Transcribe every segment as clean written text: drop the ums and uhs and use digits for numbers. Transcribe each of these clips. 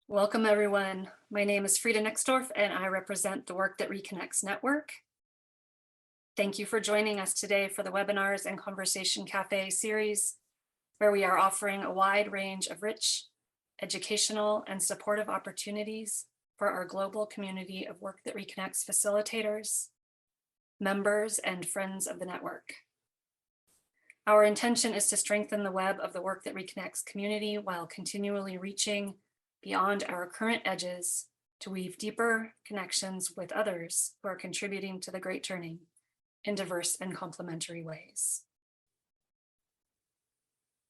Welcome, everyone. My name is Frida Nixdorf, and I represent the Work That Reconnects network. Thank you for joining us today for the Webinars and Conversation Cafe series, where we are offering a wide range of rich, educational, and supportive opportunities for our global community of Work That Reconnects facilitators, members, and friends of the network. Our intention is to strengthen the web of the Work That Reconnects community while continually reaching beyond our current edges to weave deeper connections with others who are contributing to the great turning in diverse and complementary ways.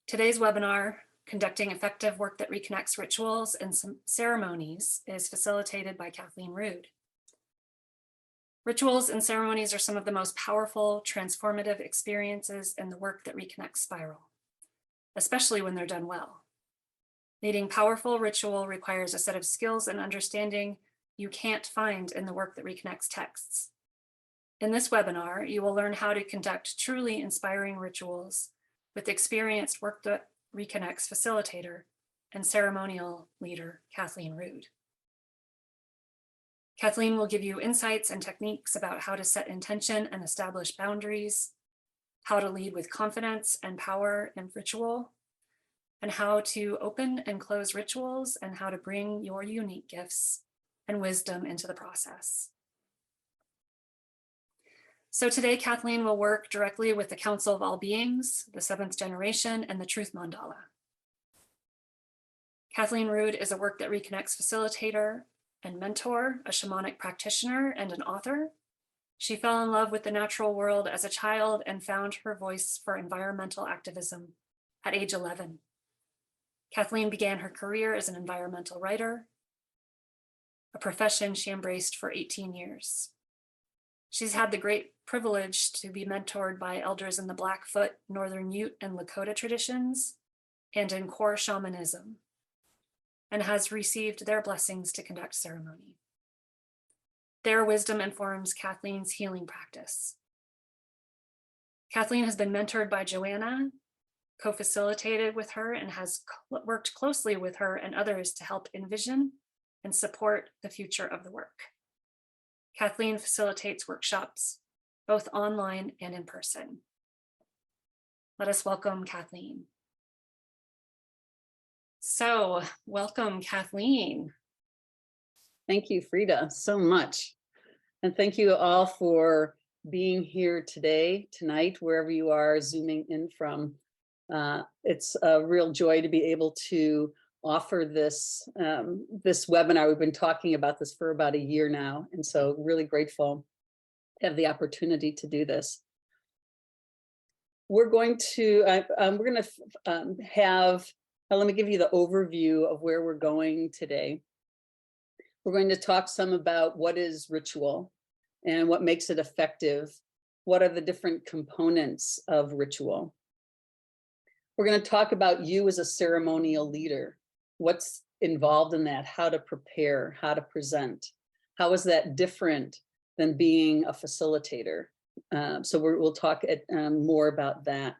Today's webinar, Conducting Effective Work That Reconnects Rituals and Ceremonies, is facilitated by Kathleen Rude. Rituals and ceremonies are some of the most powerful, transformative experiences in the Work That Reconnects spiral, especially when they're done well. Leading powerful ritual requires a set of skills and understanding you can't find in the Work That Reconnects texts. In this webinar, you will learn how to conduct truly inspiring rituals with experienced Work That Reconnects facilitator and ceremonial leader, Kathleen Rude. Kathleen will give you insights and techniques about how to set intention and establish boundaries, how to lead with confidence and power in ritual, and how to open and close rituals, and how to bring your unique gifts and wisdom into the process. So today, Kathleen will work directly with the Council of All Beings, the Seventh Generation, and the Truth Mandala. Kathleen Rude is a Work That Reconnects facilitator and mentor, a shamanic practitioner, and an author. She fell in love with the natural world as a child and found her voice for environmental activism at age 11. Kathleen began her career as an environmental writer, a profession she embraced for 18 years. She's had the great privilege to be mentored by elders in the Blackfoot, Northern Ute, and Lakota traditions, and in core shamanism, and has received their blessings to conduct ceremony. Their wisdom informs Kathleen's healing practice. Kathleen has been mentored by Joanna, co-facilitated with her, and has worked closely with her and others to help envision and support the future of the work. Kathleen facilitates workshops, both online and in person. Let us welcome Kathleen. So, welcome, Kathleen. Thank you, Frida, so much. And thank you all for being here today, tonight, wherever you are zooming in from. It's a real joy to be able to offer this webinar. We've been talking about this for about a year now, and so really grateful to have the opportunity to do this. We're going to have, let me give you the overview of where we're going today. We're going to talk some about what is ritual and what makes it effective. What are the different components of ritual? We're going to talk about you as a ceremonial leader. What's involved in that? How to prepare, how to present. How is that different than being a facilitator? So we'll talk more about that.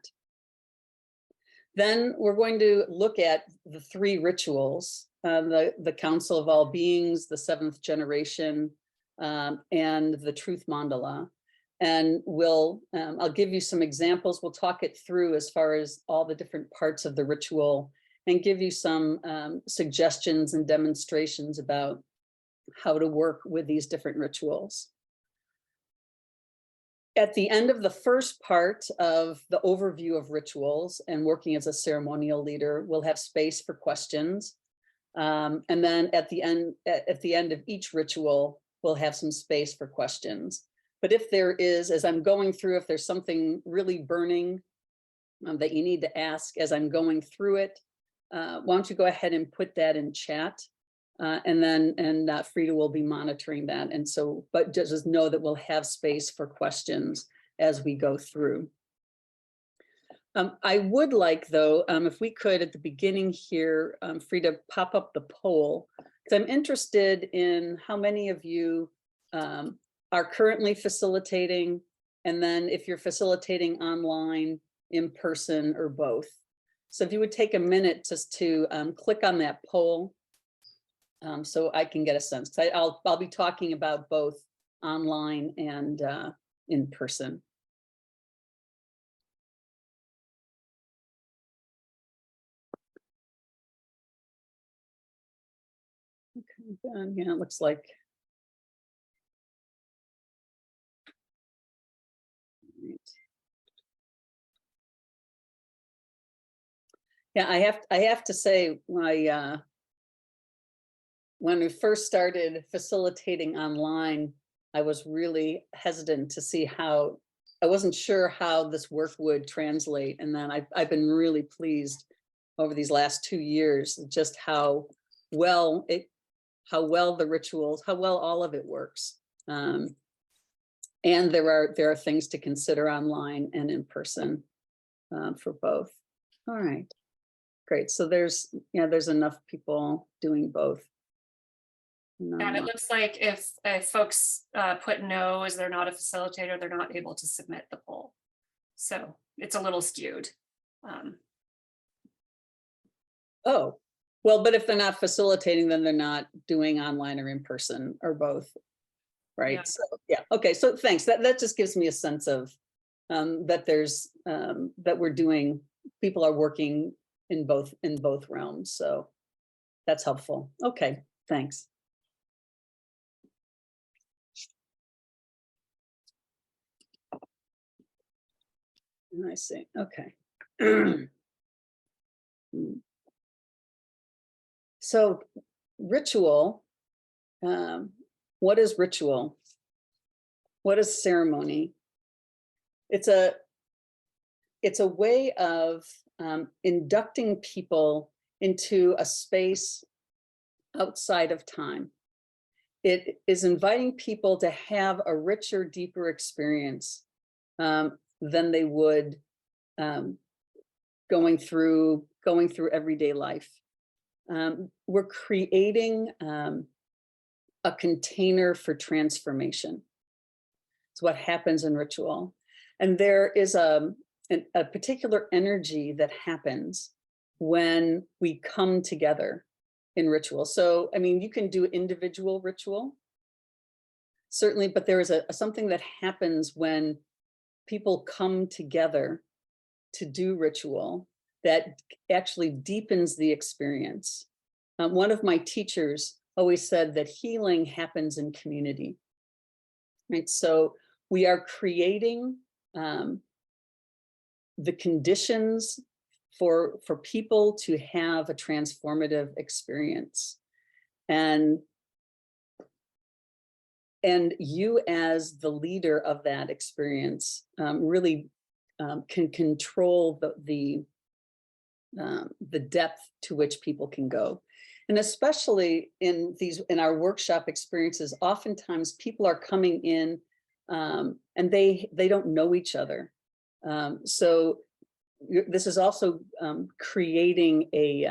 Then we're going to look at the three rituals, the Council of All Beings, the Seventh Generation, and the Truth Mandala. And I'll give you some examples. We'll talk it through as far as all the different parts of the ritual and give you some suggestions and demonstrations about how to work with these different rituals. At the end of the first part of the overview of rituals and working as a ceremonial leader, we'll have space for questions. And then at the end of each ritual, we'll have some space for questions. But if there is, as I'm going through, if there's something really burning that you need to ask as I'm going through it, why don't you go ahead and put that in chat, and Frida will be monitoring that. And so, but just know that we'll have space for questions as we go through. I would like, though, if we could at the beginning here, Frida, pop up the poll, because I'm interested in how many of you are currently facilitating, and then if you're facilitating online, in person, or both. So if you would take a minute just to click on that poll So I can get a sense. I'll be talking about both online and in person. Okay, yeah, it looks like. Right. Yeah, I have to say, when we first started facilitating online, I was really hesitant to see how, I wasn't sure how this work would translate. And then I've been really pleased over these last 2 years, just how well the rituals, how well all of it works. And there are things to consider online and in person for both. All right, great. So there's enough people doing both. And it looks like if folks put no as they're not a facilitator, they're not able to submit the poll. So it's a little skewed. Oh, well, but if they're not facilitating, then they're not doing online or in person or both, right? Yeah. So yeah, okay. So thanks. That just gives me a sense of that there's that we're doing. People are working in both realms, so that's helpful. Okay, thanks. I see. Okay. So ritual, what is ritual? What is ceremony? It's a way of inducting people into a space outside of time. It is inviting people to have a richer, deeper experience than they would going through everyday life. We're creating a container for transformation. It's what happens in ritual. And there is a particular energy that happens when we come together in ritual. So, I mean, you can do individual ritual, certainly, but there is something that happens when people come together to do ritual that actually deepens the experience. One of my teachers always said that healing happens in community, right? So we are creating the conditions for people to have a transformative experience. And you as the leader of that experience really can control the depth to which people can go. And especially in our workshop experiences, oftentimes people are coming in and they don't know each other. So this is also creating a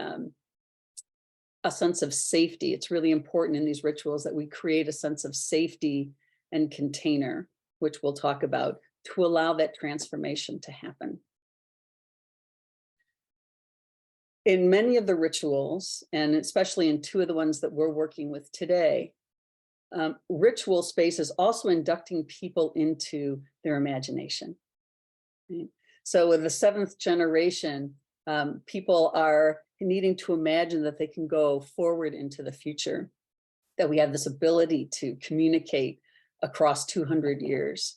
sense of safety. It's really important in these rituals that we create a sense of safety and container, which we'll talk about, to allow that transformation to happen. In many of the rituals, and especially in 2 of the ones that we're working with today, ritual space is also inducting people into their imagination. Right? So with the 7th generation, people are needing to imagine that they can go forward into the future, that we have this ability to communicate across 200 years.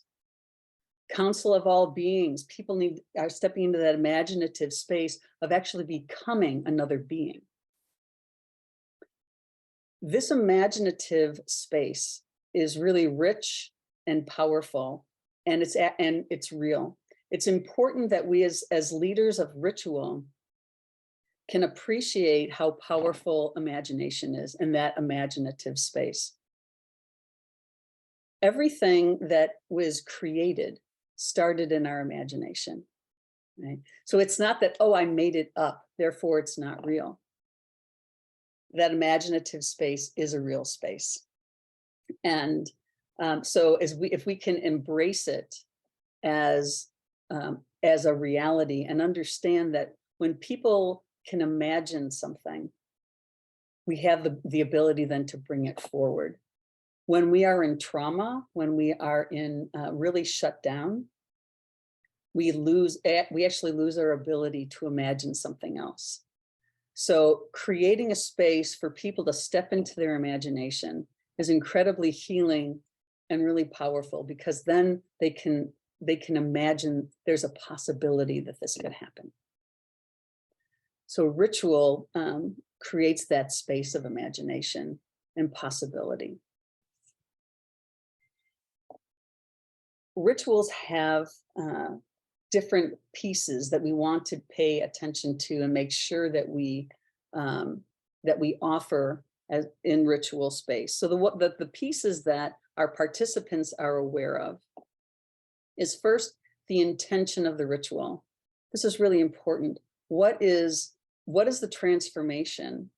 Council of all beings, people are stepping into that imaginative space of actually becoming another being. This imaginative space is really rich and powerful, and it's real. It's important that we as leaders of ritual can appreciate how powerful imagination is in that imaginative space. Everything that was created started in our imagination, right? So it's not that, oh, I made it up, therefore it's not real. That imaginative space is a real space. And so if we can embrace it as a reality and understand that when people can imagine something, we have the ability then to bring it forward. When we are in trauma, when we are in really shut down, we actually lose our ability to imagine something else. So creating a space for people to step into their imagination is incredibly healing and really powerful, because then they can imagine there's a possibility that this could happen. So ritual creates that space of imagination and possibility. Rituals have different pieces that we want to pay attention to and make sure that we offer as in ritual space. So the pieces that our participants are aware of is first the intention of the ritual. This is really important. What is the transformation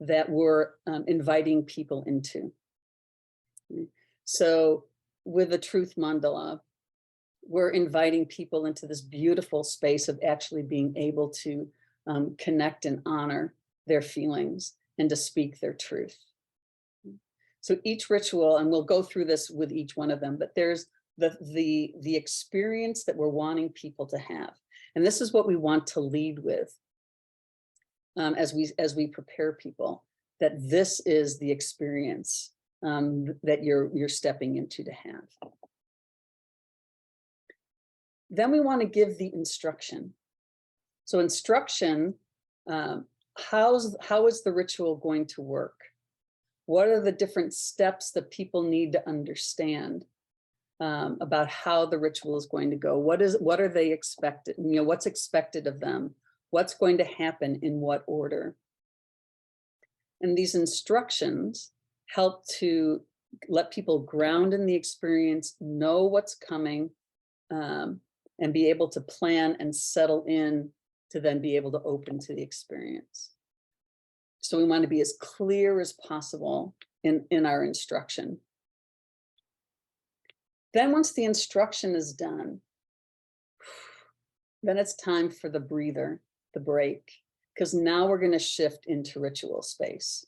that we're inviting people into? So with the Truth Mandala, we're inviting people into this beautiful space of actually being able to connect and honor their feelings and to speak their truth. So each ritual, and we'll go through this with each one of them, but there's the experience that we're wanting people to have. And this is what we want to lead with as we prepare people, that this is the experience that you're stepping into to have. Then we want to give the instruction. So instruction, how is the ritual going to work? What are the different steps that people need to understand about how the ritual is going to go? What are they expected? What's expected of them? What's going to happen in what order? And these instructions help to let people ground in the experience, know what's coming, and be able to plan and settle in to then be able to open to the experience. So we want to be as clear as possible in our instruction. Then once the instruction is done, then it's time for the breather, the break, because now we're going to shift into ritual space.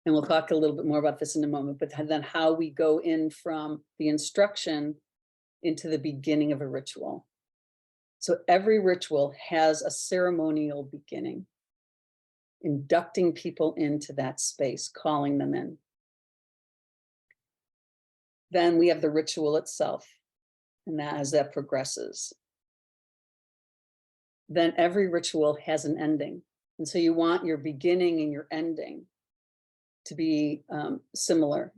And we'll talk a little bit more about this in a moment, but then how we go in from the instruction into the beginning of a ritual. So every ritual has a ceremonial beginning, inducting people into that space, calling them in. Then we have the ritual itself, and as that progresses. Then every ritual has an ending. And so you want your beginning and your ending to be similar.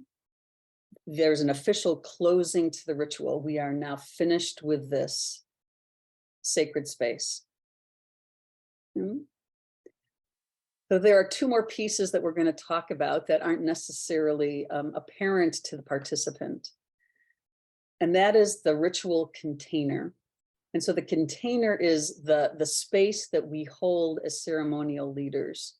There's an official closing to the ritual. We are now finished with this sacred space. So there are two more pieces that we're going to talk about that aren't necessarily apparent to the participant. And that is the ritual container. And so the container is the space that we hold as ceremonial leaders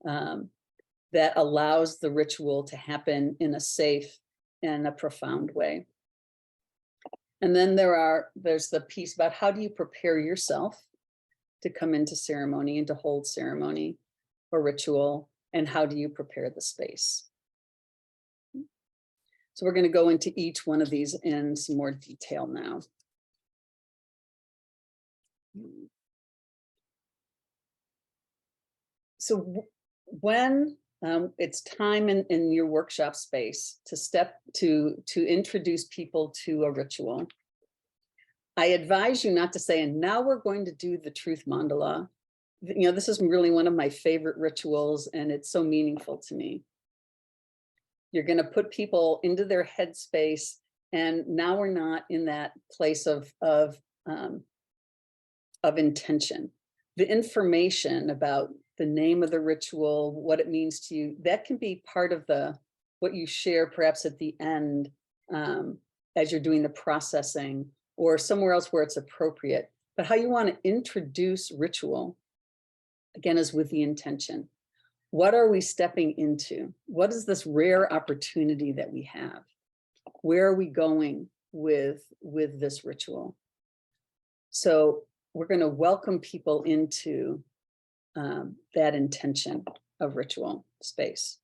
that allows the ritual to happen in a safe and a profound way. And then there's the piece about how do you prepare yourself to come into ceremony and to hold ceremony or ritual, and how do you prepare the space? So we're going to go into each one of these in some more detail now. So when it's time in your workshop space to introduce people to a ritual, I advise you not to say, and now we're going to do the Truth Mandala. This is really one of my favorite rituals, and it's so meaningful to me. You're going to put people into their headspace, and now we're not in that place of intention. The information about the name of the ritual, what it means to you, that can be part of what you share perhaps at the end as you're doing the processing or somewhere else where it's appropriate. But how you want to introduce ritual, again, is with the intention. What are we stepping into? What is this rare opportunity that we have? Where are we going with this ritual? So we're going to welcome people into that intention. of ritual space.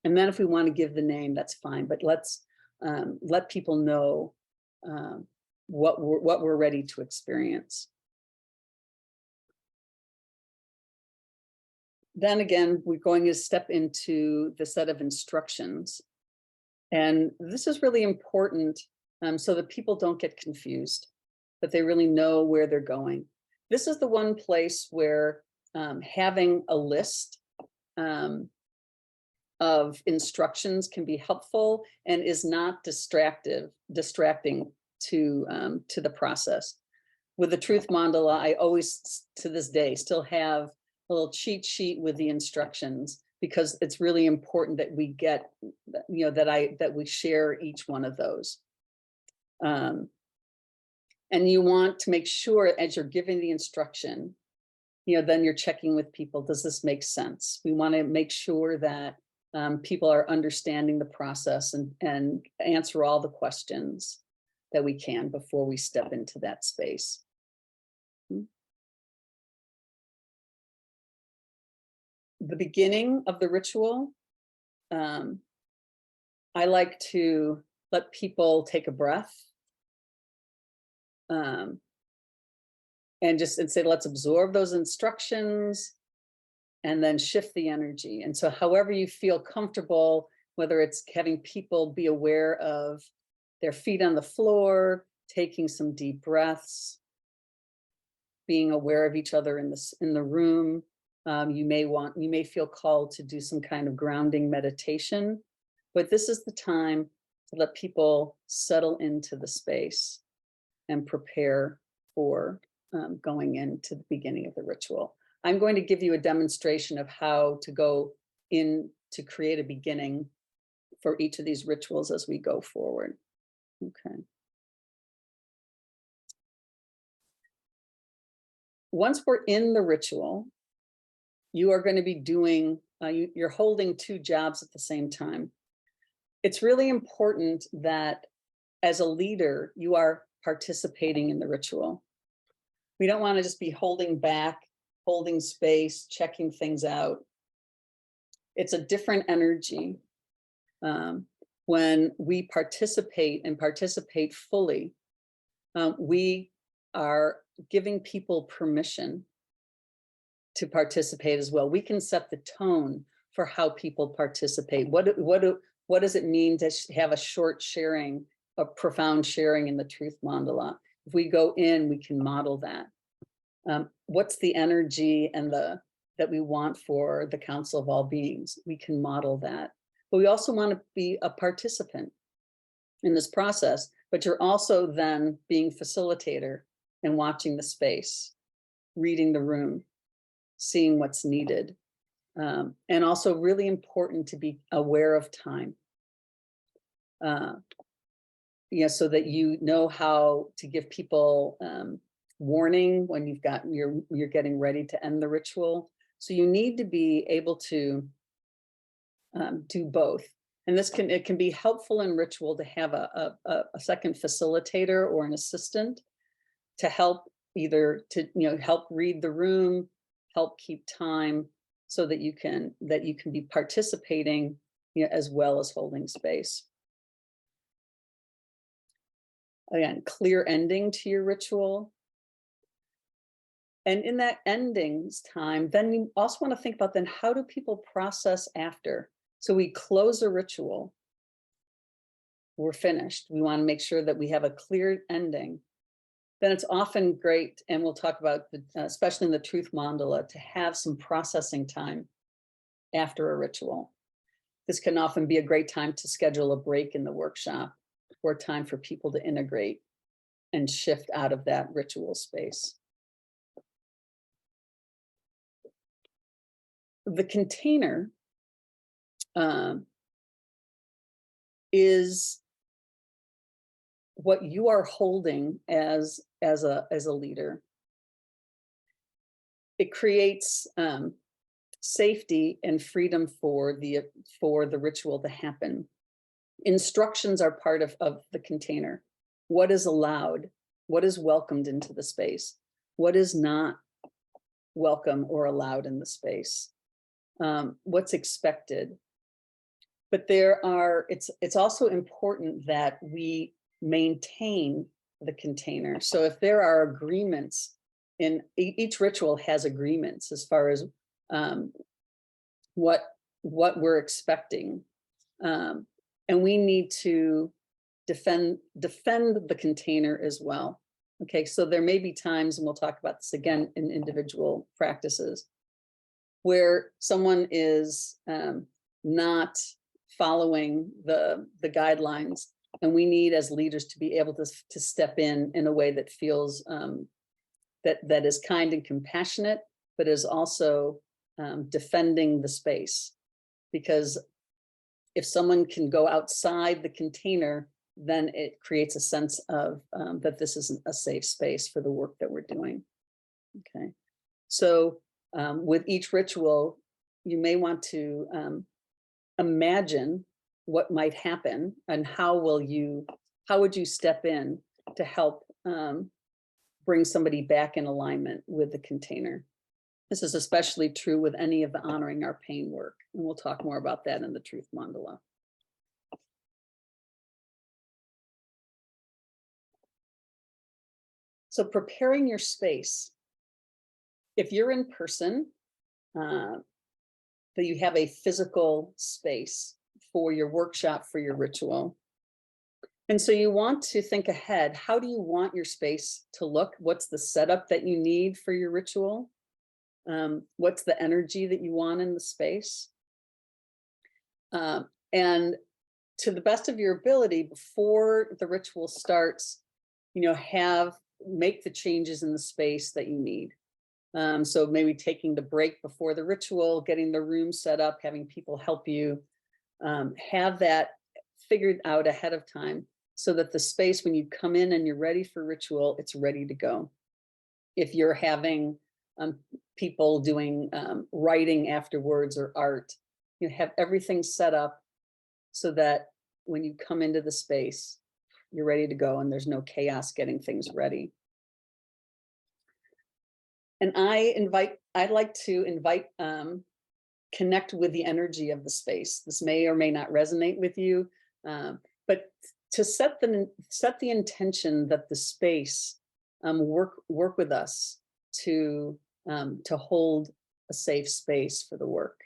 And then if we want to give the name, that's fine, but let's let people know what we're ready to experience. Then again, we're going to step into the set of instructions. And this is really important so that people don't get confused, that they really know where they're going. This is the one place where having a list of instructions can be helpful and is not distracting to the process. With the Truth Mandala, I always, to this day, still have a little cheat sheet with the instructions, because it's really important that we get, that we share each one of those. And you want to make sure as you're giving the instruction, then you're checking with people, does this make sense? We want to make sure that people are understanding the process and answer all the questions that we can before we step into that space. The beginning of the ritual, I like to let people take a breath and say, let's absorb those instructions and then shift the energy. And so however you feel comfortable, whether it's having people be aware of their feet on the floor, taking some deep breaths, being aware of each other in the room. You may feel called to do some kind of grounding meditation, but this is the time to let people settle into the space and prepare for going into the beginning of the ritual. I'm going to give you a demonstration of how to go in to create a beginning for each of these rituals as we go forward. Okay. Once we're in the ritual, you are going to be doing, you're holding two jobs at the same time. It's really important that as a leader, you are participating in the ritual. We don't want to just be holding back, holding space, checking things out. It's a different energy when we participate and participate fully. We are giving people permission to participate as well. We can set the tone for how people participate. What does it mean to have a short sharing, a profound sharing in the Truth Mandala? If we go in, we can model that. What's the energy and that we want for the Council of All Beings? We can model that. But we also want to be a participant in this process, but you're also then being facilitator and watching the space, reading the room, seeing what's needed. And also really important to be aware of time. So that you know how to give people warning when you're getting ready to end the ritual. So you need to be able to do both. And it can be helpful in ritual to have a second facilitator or an assistant to help help read the room, help keep time, so that you can be participating as well as holding space. Again, clear ending to your ritual. And in that endings time, then you also want to think about then how do people process after? So we close a ritual, we're finished. We want to make sure that we have a clear ending. Then it's often great, and we'll talk about, especially in the Truth Mandala, to have some processing time after a ritual. This can often be a great time to schedule a break in the workshop or time for people to integrate and shift out of that ritual space. The container is what you are holding as a leader. It creates safety and freedom for the ritual to happen. Instructions are part of the container. What is allowed? What is welcomed into the space? What is not welcome or allowed in the space? what's expected. But it's also important that we maintain the container. So if there are agreements, in each ritual has agreements as far as what we're expecting. And we need to defend the container as well. Okay, so there may be times, and we'll talk about this again in individual practices, where someone is not following the guidelines, and we need as leaders to be able to step in a way that feels that is kind and compassionate, but is also defending the space. Because if someone can go outside the container, then it creates a sense of that this isn't a safe space for the work that we're doing. Okay, so with each ritual, you may want to imagine what might happen and how would you step in to help bring somebody back in alignment with the container. This is especially true with any of the honoring our pain work, and we'll talk more about that in the Truth Mandala. So preparing your space. If you're in person, that you have a physical space for your workshop, for your ritual. And so you want to think ahead, how do you want your space to look? What's the setup that you need for your ritual? What's the energy that you want in the space? And to the best of your ability, before the ritual starts, make the changes in the space that you need. So maybe taking the break before the ritual, getting the room set up, having people help you, have that figured out ahead of time so that the space, when you come in and you're ready for ritual, it's ready to go. If you're having people doing writing afterwards or art, you have everything set up so that when you come into the space, you're ready to go and there's no chaos getting things ready. And I'd like to invite, connect with the energy of the space. This may or may not resonate with you, but to set the intention that the space work with us to hold a safe space for the work.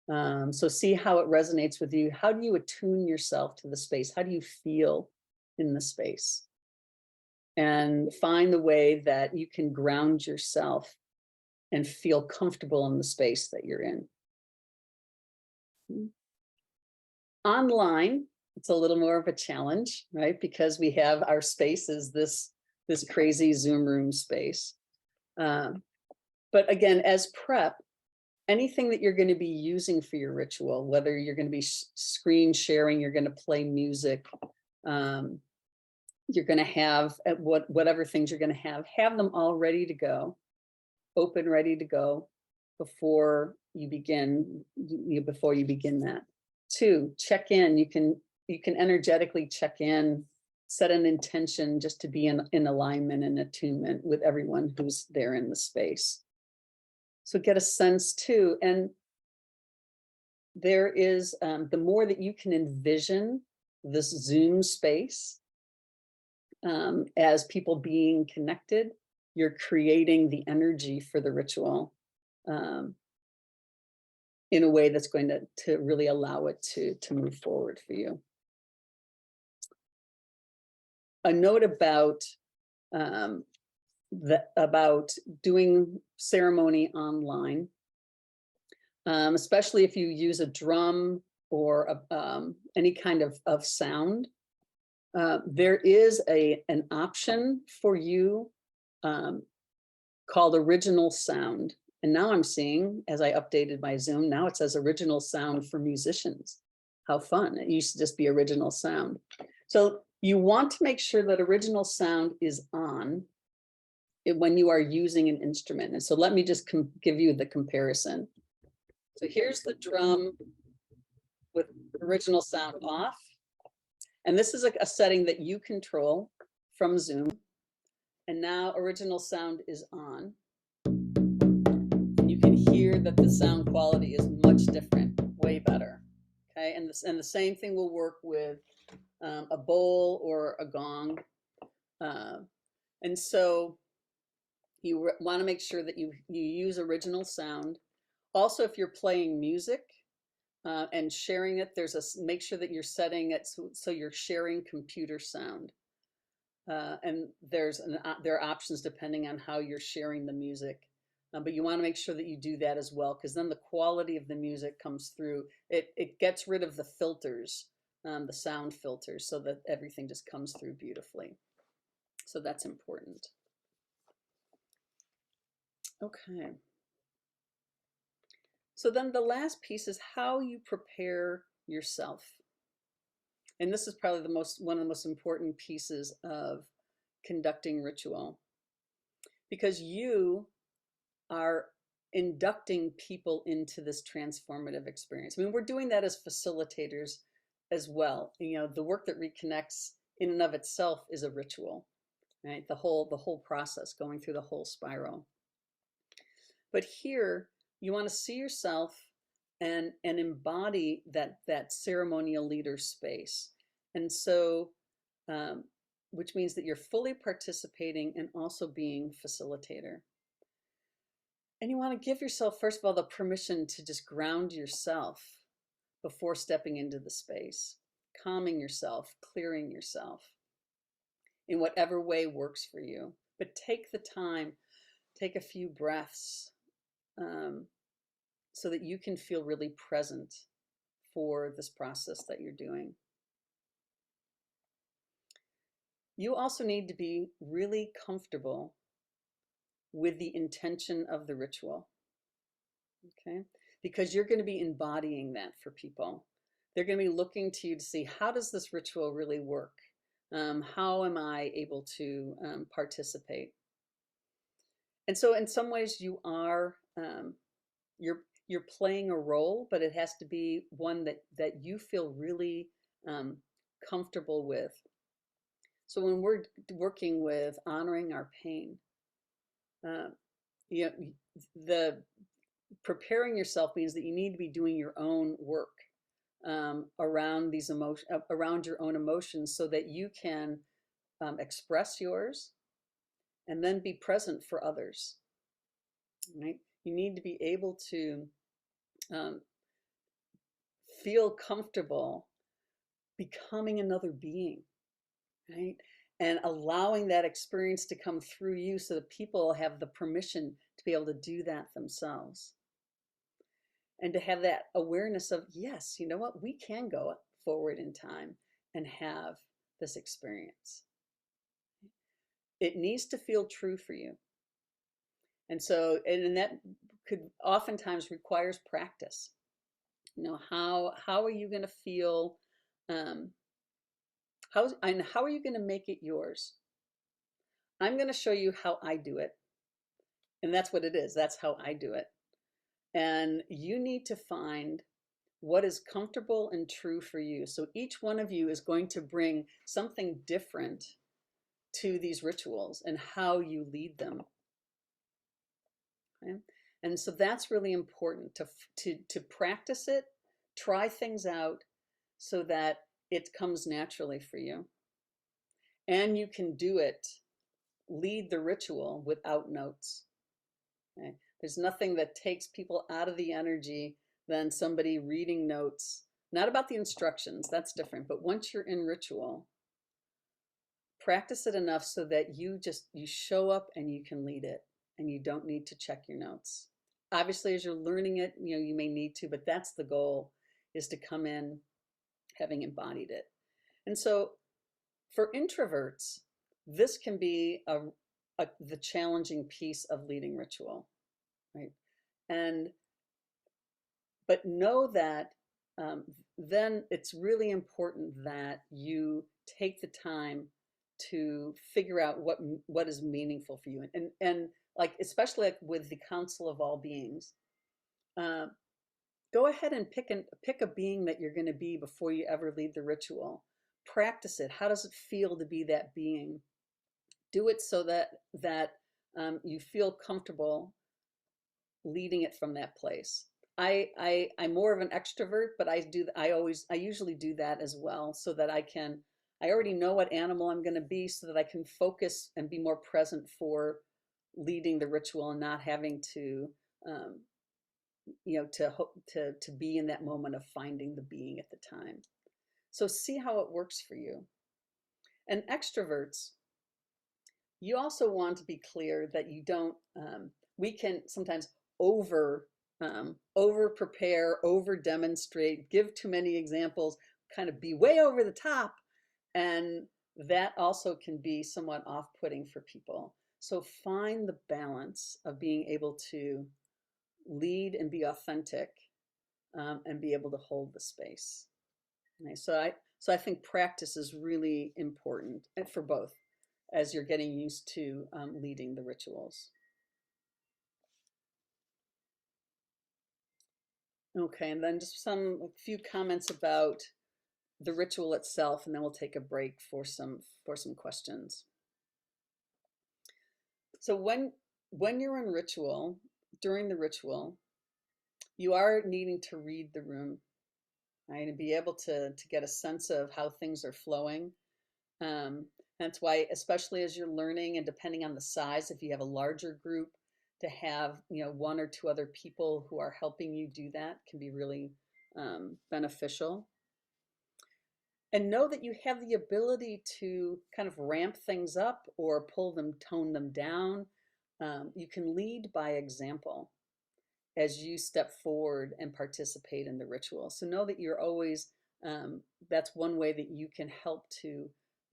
So see how it resonates with you. How do you attune yourself to the space? How do you feel in the space? And find the way that you can ground yourself and feel comfortable in the space that you're in. Online, it's a little more of a challenge, right? Because we have our spaces, this crazy Zoom room space. But again, as prep, anything that you're going to be using for your ritual, whether you're going to be screen sharing, you're going to play music, you're going to have whatever things you're going to have them all ready to go, open, ready to go before you begin that. 2, check in. You can energetically check in, set an intention just to be in alignment and attunement with everyone who's there in the space. So get a sense too. And there is, the more that you can envision this Zoom space, as people being connected, you're creating the energy for the ritual in a way that's going to really allow it to move forward for you. A note about about doing ceremony online, especially if you use a drum or any kind of sound. There is an option for you called original sound. And now I'm seeing, as I updated my Zoom, now it says original sound for musicians. How fun. It used to just be original sound. So you want to make sure that original sound is on when you are using an instrument. And so let me just give you the comparison. So here's the drum with original sound off. And this is a setting that you control from Zoom. And now original sound is on. And you can hear sure that the sound quality is much different, way better. Okay, and the same thing will work with a bowl or a gong. And so you want to make sure that you use original sound. Also, if you're playing music and sharing it, make sure that you're setting it so you're sharing computer sound. And there are options depending on how you're sharing the music. But you want to make sure that you do that as well, because then the quality of the music comes through. It gets rid of the filters, the sound filters, so that everything just comes through beautifully. So that's important. Okay. So then the last piece is how you prepare yourself. And this is probably one of the most important pieces of conducting ritual, because you are inducting people into this transformative experience. I mean, we're doing that as facilitators as well. You know, the work that reconnects in and of itself is a ritual, right? The whole process, going through the whole spiral. But here, you want to see yourself and embody that ceremonial leader space. And so, which means that you're fully participating and also being facilitator. And you want to give yourself, first of all, the permission to just ground yourself before stepping into the space, calming yourself, clearing yourself in whatever way works for you. But take the time, take a few breaths, so that you can feel really present for this process that you're doing. You also need to be really comfortable with the intention of the ritual, okay? Because you're going to be embodying that for people. They're going to be looking to you to see, how does this ritual really work? How am I able to participate? And so in some ways you are, you're playing a role, but it has to be one that you feel really comfortable with. So when we're working with honoring our pain, you know, the preparing yourself means that you need to be doing your own work around these around your own emotions, so that you can express yours and then be present for others. Right? You need to be able to feel comfortable becoming another being, right? And allowing that experience to come through you, so that people have the permission to be able to do that themselves. And to have that awareness of, yes, you know what, we can go forward in time and have this experience. It needs to feel true for you. And so, and that could oftentimes requires practice. You know, how are you going to feel? How are you going to make it yours? I'm going to show you how I do it. And that's what it is. That's how I do it. And you need to find what is comfortable and true for you. So each one of you is going to bring something different to these rituals and how you lead them. Okay? And so that's really important to practice it, try things out so that it comes naturally for you. And you can do it, lead the ritual without notes. Okay? There's nothing that takes people out of the energy than somebody reading notes, not about the instructions, that's different, but once you're in ritual, practice it enough so that you show up and you can lead it, and you don't need to check your notes. Obviously, as you're learning it, you know, you may need to, but that's the goal, is to come in having embodied it. And so for introverts, this can be the challenging piece of leading ritual, right? But know that then it's really important that you take the time to figure out what is meaningful for you, and like, especially like with the Council of All Beings, go ahead and pick a being that you're going to be before you ever lead the ritual. Practice it. How does it feel to be that being? Do it so that you feel comfortable leading it from that place. I'm more of an extrovert, but I usually do that as well, so that I already know what animal I'm going to be, so that I can focus and be more present for leading the ritual and not having to, to be in that moment of finding the being at the time. So see how it works for you. And extroverts, you also want to be clear that you don't, we can sometimes over prepare, over demonstrate, give too many examples, kind of be way over the top. And that also can be somewhat off-putting for people. So find the balance of being able to lead and be authentic, and be able to hold the space. Okay, so I think practice is really important for both, as you're getting used to leading the rituals. Okay, and then just a few comments about the ritual itself, and then we'll take a break for some questions. So when you're in ritual, during the ritual, you are needing to read the room, right, and be able to get a sense of how things are flowing. That's why, especially as you're learning, and depending on the size, if you have a larger group, to have, one or two other people who are helping you do that can be really beneficial. And know that you have the ability to kind of ramp things up or tone them down. You can lead by example as you step forward and participate in the ritual. So know that you're always, that's one way that you can help to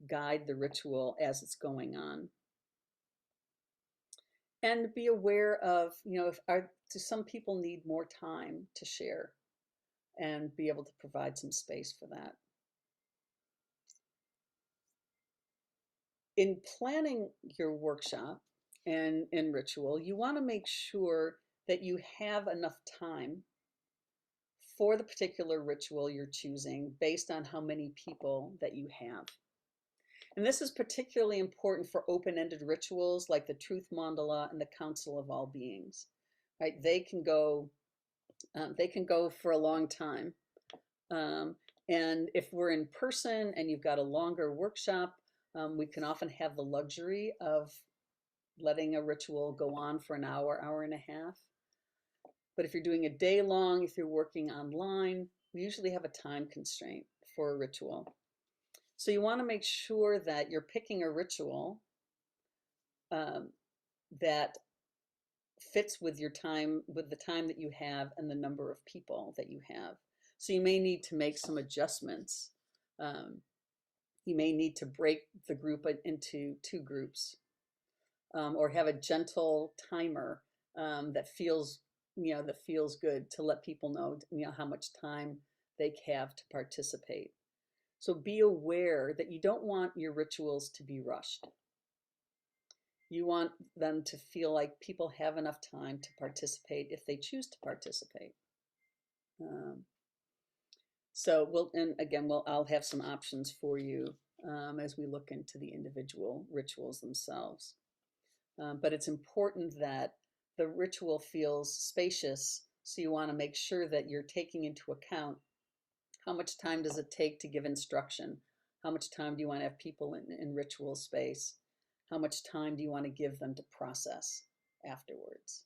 guide the ritual as it's going on. And be aware of, do some people need more time to share, and be able to provide some space for that. In planning your workshop and in ritual, you want to make sure that you have enough time for the particular ritual you're choosing based on how many people that you have. And this is particularly important for open-ended rituals like the Truth Mandala and the Council of All Beings. Right? They can go for a long time. And if we're in person and you've got a longer workshop, we can often have the luxury of letting a ritual go on for an hour, hour and a half. But if you're doing a day long, if you're working online, we usually have a time constraint for a ritual. So you want to make sure that you're picking a ritual that fits with your time, with the time that you have and the number of people that you have. So you may need to make some adjustments. You may need to break the group into 2 groups, or have a gentle timer that feels good to let people know, how much time they have to participate. So be aware that you don't want your rituals to be rushed. You want them to feel like people have enough time to participate if they choose to participate. I'll have some options for you as we look into the individual rituals themselves. But it's important that the ritual feels spacious, so you want to make sure that you're taking into account how much time does it take to give instruction? How much time do you want to have people in ritual space? How much time do you want to give them to process afterwards?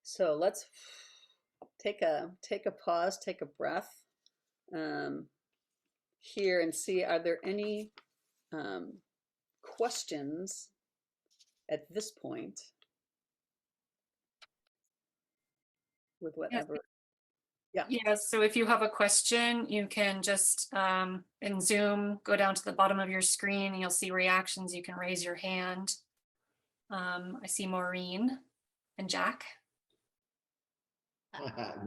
So let's take a pause, take a breath here, and see, are there any questions at this point with whatever? Yeah. Yes, so if you have a question, you can just in Zoom go down to the bottom of your screen and you'll see reactions. You can raise your hand. I see Maureen and Jack.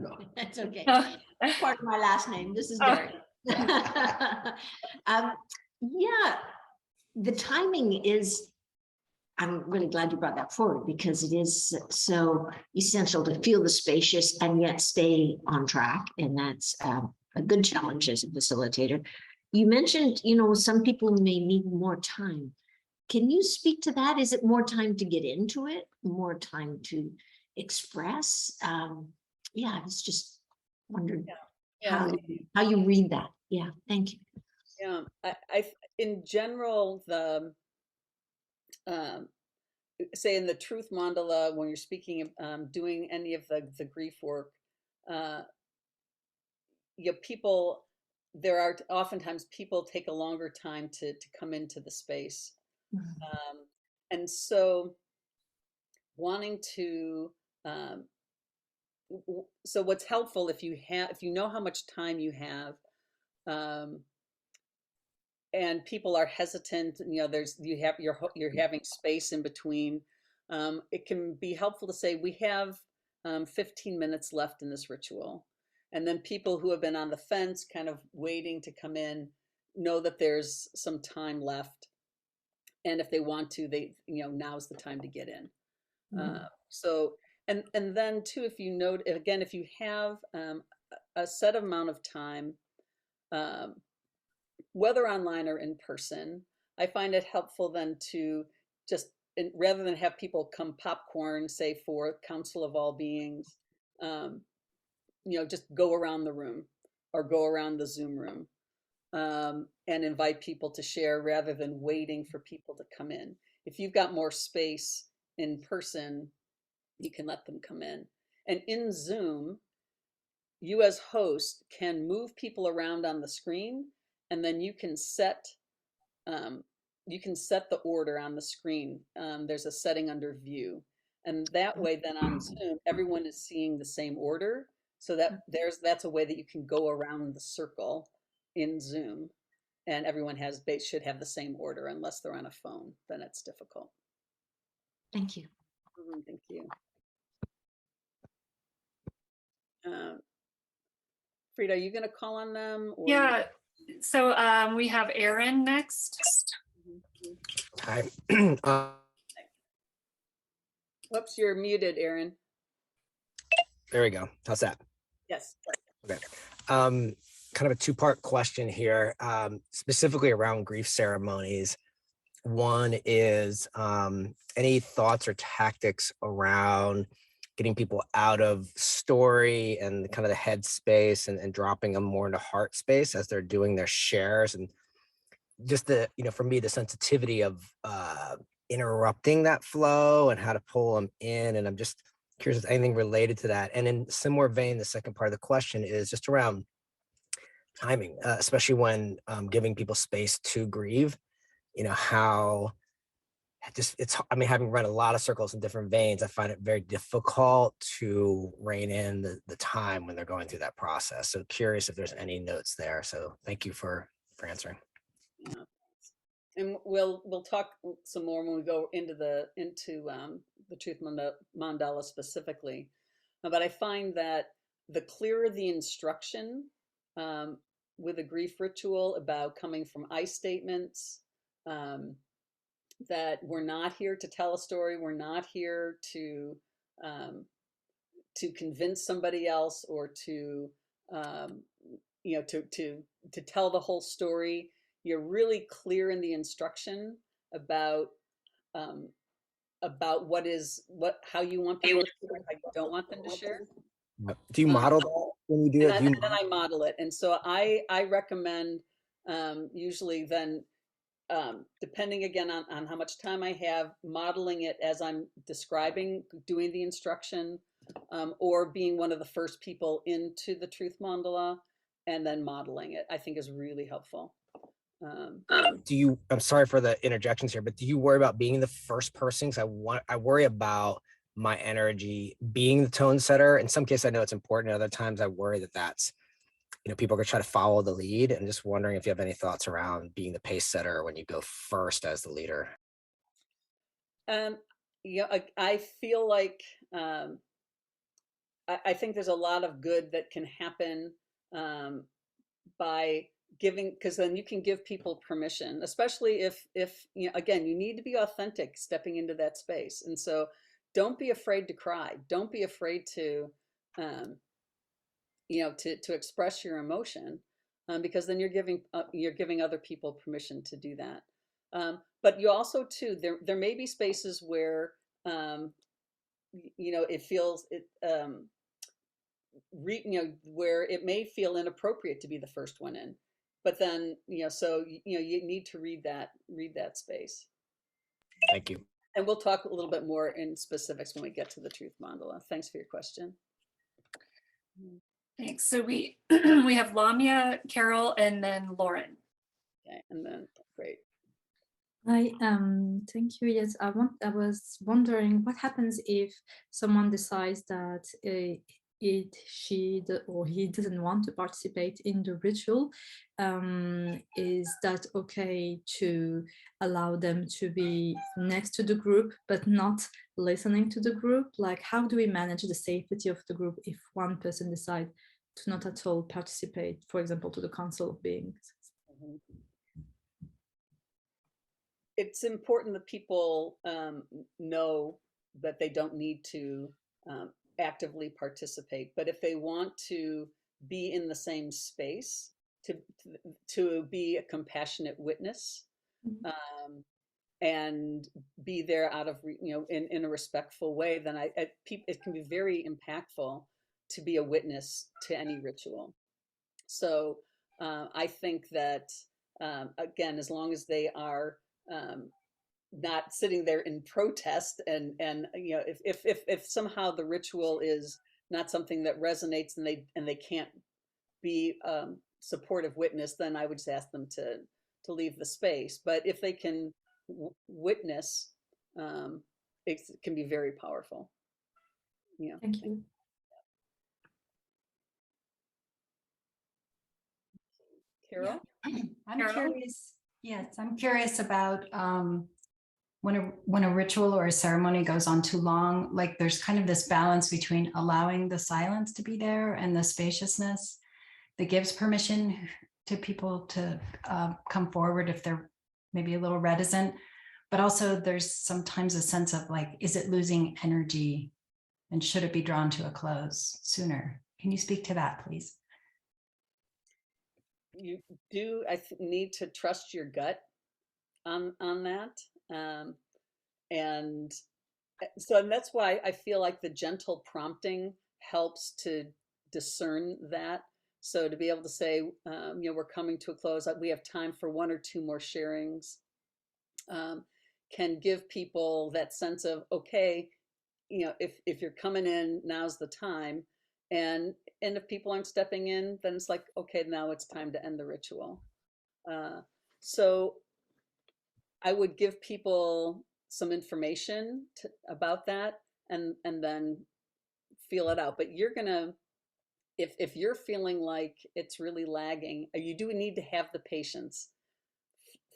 No. That's okay. Part of my last name. This is Derek. Yeah, the timing is, I'm really glad you brought that forward, because it is so essential to feel the spacious and yet stay on track. And that's a good challenge as a facilitator. You mentioned, some people may need more time. Can you speak to that? Is it more time to get into it, more time to express? Yeah, I was just wondering Yeah. how you read that. Yeah, thank you. Yeah, in general, um, say in the Truth Mandala, when you're speaking, doing any of the grief work, uh, people, there are oftentimes people take a longer time to come into the space. And so wanting to, um, so what's helpful if you know how much time you have, um, and people are hesitant, you're having space in between, it can be helpful to say we have 15 minutes left in this ritual, and then people who have been on the fence kind of waiting to come in know that there's some time left, and if they want to, now's the time to get in. So and then too, if you note, again, if you have a set amount of time, um, whether online or in person, I find it helpful then to just, rather than have people come popcorn, say for Council of All Beings, um, just go around the room or go around the Zoom room, and invite people to share rather than waiting for people to come in. If you've got more space in person, you can let them come in. And in Zoom, you as host can move people around on the screen, and then um, you can set the order on the screen. There's a setting under view, and that way then on Zoom everyone is seeing the same order, so that that's a way that you can go around the circle in Zoom, and everyone should have the same order, unless they're on a phone, then it's difficult. Thank you. Thank you. Frida, are you going to call on them? Or Yeah, so we have Aaron next. Hi. Whoops, you're muted, Aaron. There we go. How's that? Yes. Okay. Kind of a two-part question here, specifically around grief ceremonies. One is any thoughts or tactics around getting people out of story and kind of the head space and dropping them more into heart space as they're doing their shares, and just for me, the sensitivity of interrupting that flow and how to pull them in. And I'm just curious if anything related to that. And in similar vein, the second part of the question is just around timing, especially when giving people space to grieve, how having run a lot of circles in different veins, I find it very difficult to rein in the time when they're going through that process. So curious if there's any notes there. So thank you for answering. Yeah. And we'll talk some more when we go into the Truth Mandala specifically. But I find that the clearer the instruction with a grief ritual about coming from I statements, that we're not here to tell a story, we're not here to convince somebody else, or to to tell the whole story. You're really clear in the instruction about how you want people to share, how you don't want them to share. Do you model that when you do it? And then I model it, and so I recommend usually then, depending again on how much time I have, modeling it as I'm describing, doing the instruction, or being one of the first people into the Truth Mandala and then modeling it, I think is really helpful. I'm sorry for the interjections here, but do you worry about being the first person? Because I worry about my energy being the tone setter. In some cases, I know it's important. Other times I worry that that's, people are going to try to follow the lead. And just wondering if you have any thoughts around being the pace setter when you go first as the leader. Yeah, I feel like I think there's a lot of good that can happen by giving, because then you can give people permission, especially if again, you need to be authentic stepping into that space. And so don't be afraid to cry. Don't be afraid to to express your emotion, because then you're giving other people permission to do that. But you also too, there may be spaces where, it feels where it may feel inappropriate to be the first one in. But then, so, you need to read that space. Thank you. And we'll talk a little bit more in specifics when we get to the Truth Mandala. Thanks for your question. Thanks. So we we have Lamia, Carol, and then Lauren. Okay, and then great. Hi, thank you. Yes, I was wondering what happens if someone decides that or he doesn't want to participate in the ritual. Is that okay to allow them to be next to the group but not listening to the group? Like, how do we manage the safety of the group if one person decides to not at all participate, for example, to the Council of Beings? Mhm. It's important that people know that they don't need to actively participate, but if they want to be in the same space, to be a compassionate witness, and be there out of in a respectful way, then it can be very impactful to be a witness to any ritual. So I think that again, as long as they are not sitting there in protest, and if somehow the ritual is not something that resonates, and they can't be supportive witness, then I would just ask them to leave the space. But if they can witness, it can be very powerful. Thank you. Carol? I'm Carol? curious. Yes, I'm curious about when a ritual or a ceremony goes on too long, like there's kind of this balance between allowing the silence to be there and the spaciousness that gives permission to people to come forward if they're maybe a little reticent. But also there's sometimes a sense of like, is it losing energy and should it be drawn to a close sooner? Can you speak to that, please? You do, need to trust your gut on that. And that's why I feel like the gentle prompting helps to discern that. So to be able to say, we're coming to a close, we have time for one or two more sharings, can give people that sense of, okay, if you're coming in, now's the time. And if people aren't stepping in, then it's like, okay, now it's time to end the ritual. So I would give people some information about that, and then feel it out. But you're gonna, if you're feeling like it's really lagging, you do need to have the patience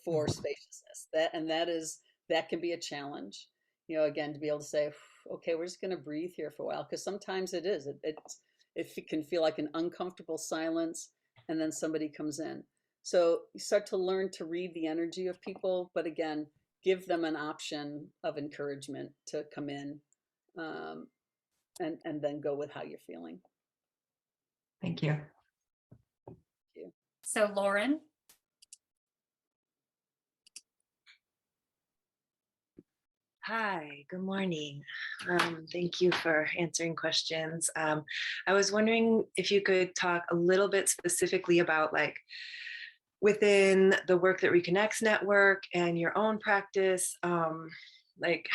for spaciousness. That can be a challenge. Again, to be able to say, okay, we're just going to breathe here for a while, because sometimes it can feel like an uncomfortable silence, and then somebody comes in. So you start to learn to read the energy of people, but again, give them an option of encouragement to come in, and then go with how you're feeling. Thank you. Thank you. So Lauren. Hi, good morning. Thank you for answering questions. I was wondering if you could talk a little bit specifically about, like, within the Work That Reconnects network and your own practice, like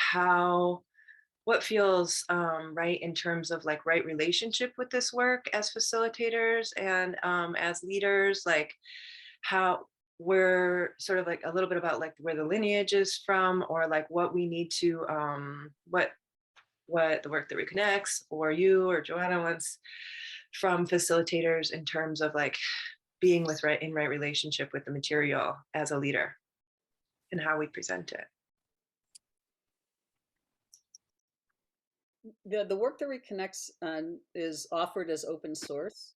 what feels right in terms of like right relationship with this work as facilitators and as leaders, like how we're sort of like a little bit about like where the lineage is from, or like what we need to what the Work That Reconnects or you or Joanna wants from facilitators in terms of like being in right relationship with the material as a leader and how we present it. The Work That Reconnects is offered as open source,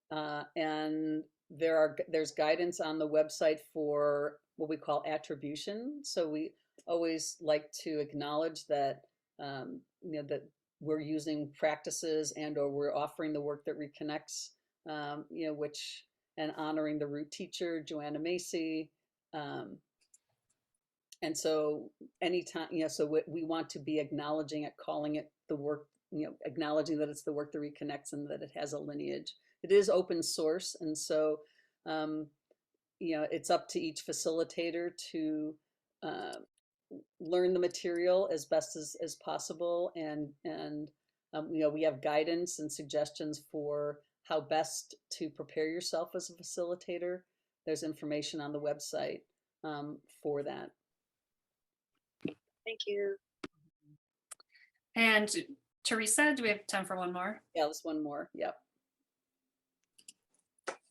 and there's guidance on the website for what we call attribution. So we always like to acknowledge that that we're using practices or we're offering the Work That Reconnects, which, and honoring the root teacher, Joanna Macy, And so anytime, so we want to be acknowledging it, calling it the work, acknowledging that it's the work that reconnects and that it has a lineage. It is open source. And so, it's up to each facilitator to learn the material as best as possible. And we have guidance and suggestions for how best to prepare yourself as a facilitator. There's information on the website for that. Thank you. And Teresa, do we have time for one more? Yeah, there's one more. Yep.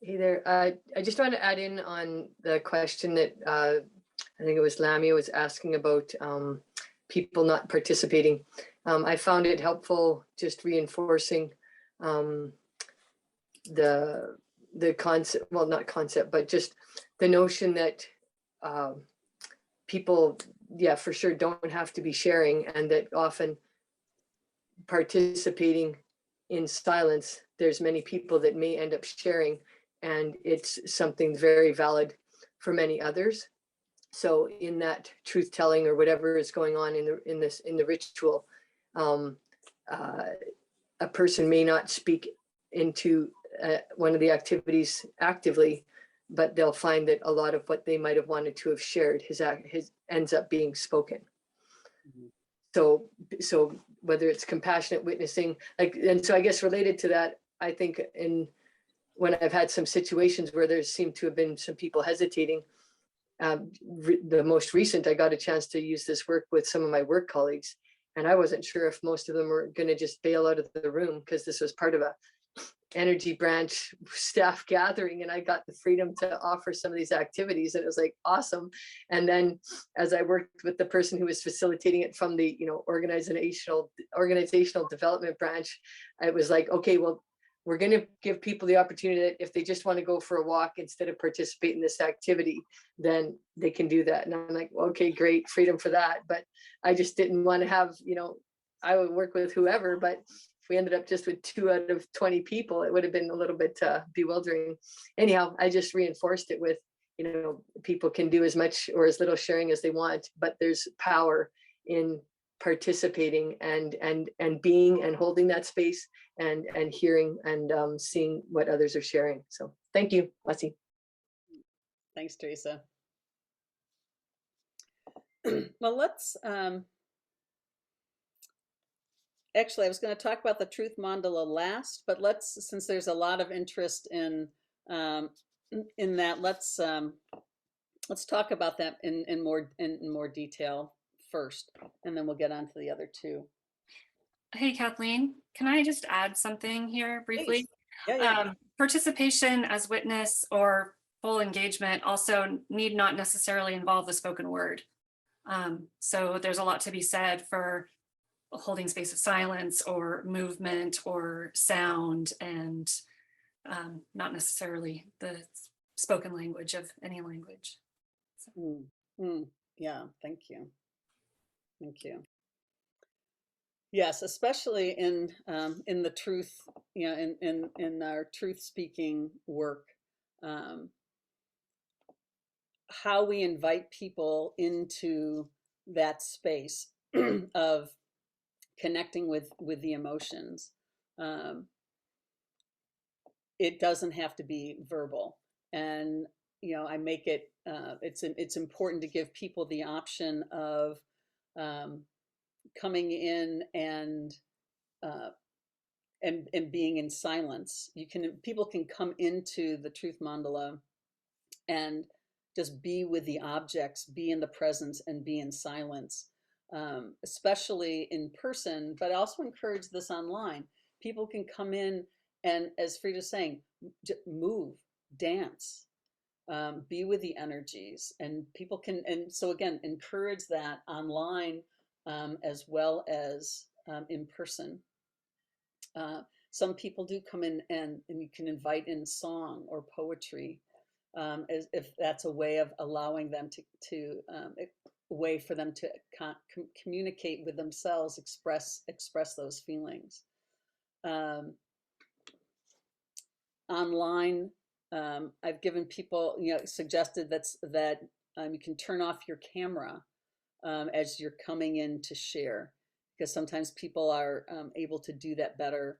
Hey there. I just want to add in on the question that I think it was Lamia was asking about people not participating. I found it helpful just reinforcing the concept, well, not concept, but just the notion that people, yeah, for sure don't have to be sharing, and that often participating in silence, there's many people that may end up sharing, and it's something very valid for many others. So in that truth telling or whatever is going on in the ritual, a person may not speak into one of the activities actively, but they'll find that a lot of what they might have wanted to have shared his ends up being spoken. Mm-hmm. So whether it's compassionate witnessing, and so I guess related to that, I think when I've had some situations where there seemed to have been some people hesitating, the most recent, I got a chance to use this work with some of my work colleagues, and I wasn't sure if most of them were going to just bail out of the room because this was part of a energy branch staff gathering, and I got the freedom to offer some of these activities, and it was like awesome. And then as I worked with the person who was facilitating it from the organizational development branch, I was like, okay, well, we're going to give people the opportunity that if they just want to go for a walk instead of participate in this activity, then they can do that. And I'm like, okay, great, freedom for that. But I just didn't want to have, I would work with whoever, but if we ended up just with 2 out of 20 people, it would have been a little bit bewildering. Anyhow, I just reinforced it with, people can do as much or as little sharing as they want, but there's power in participating and being and holding that space and hearing and seeing what others are sharing. So thank you, Leslie. Thanks, Teresa. Well, let's actually, I was going to talk about the Truth Mandala last, but since there's a lot of interest in that, let's talk about that in more detail first, and then we'll get on to the other two. Hey, Kathleen, can I just add something here briefly? Please. Yeah. Participation as witness or full engagement also need not necessarily involve the spoken word. So there's a lot to be said for holding space of silence or movement or sound, and not necessarily the spoken language of any language. So. Yeah, thank you. Yes, especially in the truth, in our truth speaking work, how we invite people into that space of connecting with the emotions. It doesn't have to be verbal, and I make it. It's important to give people the option of coming in and being in silence. People can come into the Truth Mandala and just be with the objects, be in the presence, and be in silence, especially in person, but I also encourage this online. People can come in and, as Frida's saying, move, dance, be with the energies, and people can, and so again, encourage that online as well as in person. Some people do come in and you can invite in song or poetry, as if that's a way of allowing them to a way for them to communicate with themselves, express those feelings. Online, I've given people, suggested that you can turn off your camera as you're coming in to share, because sometimes people are able to do that better.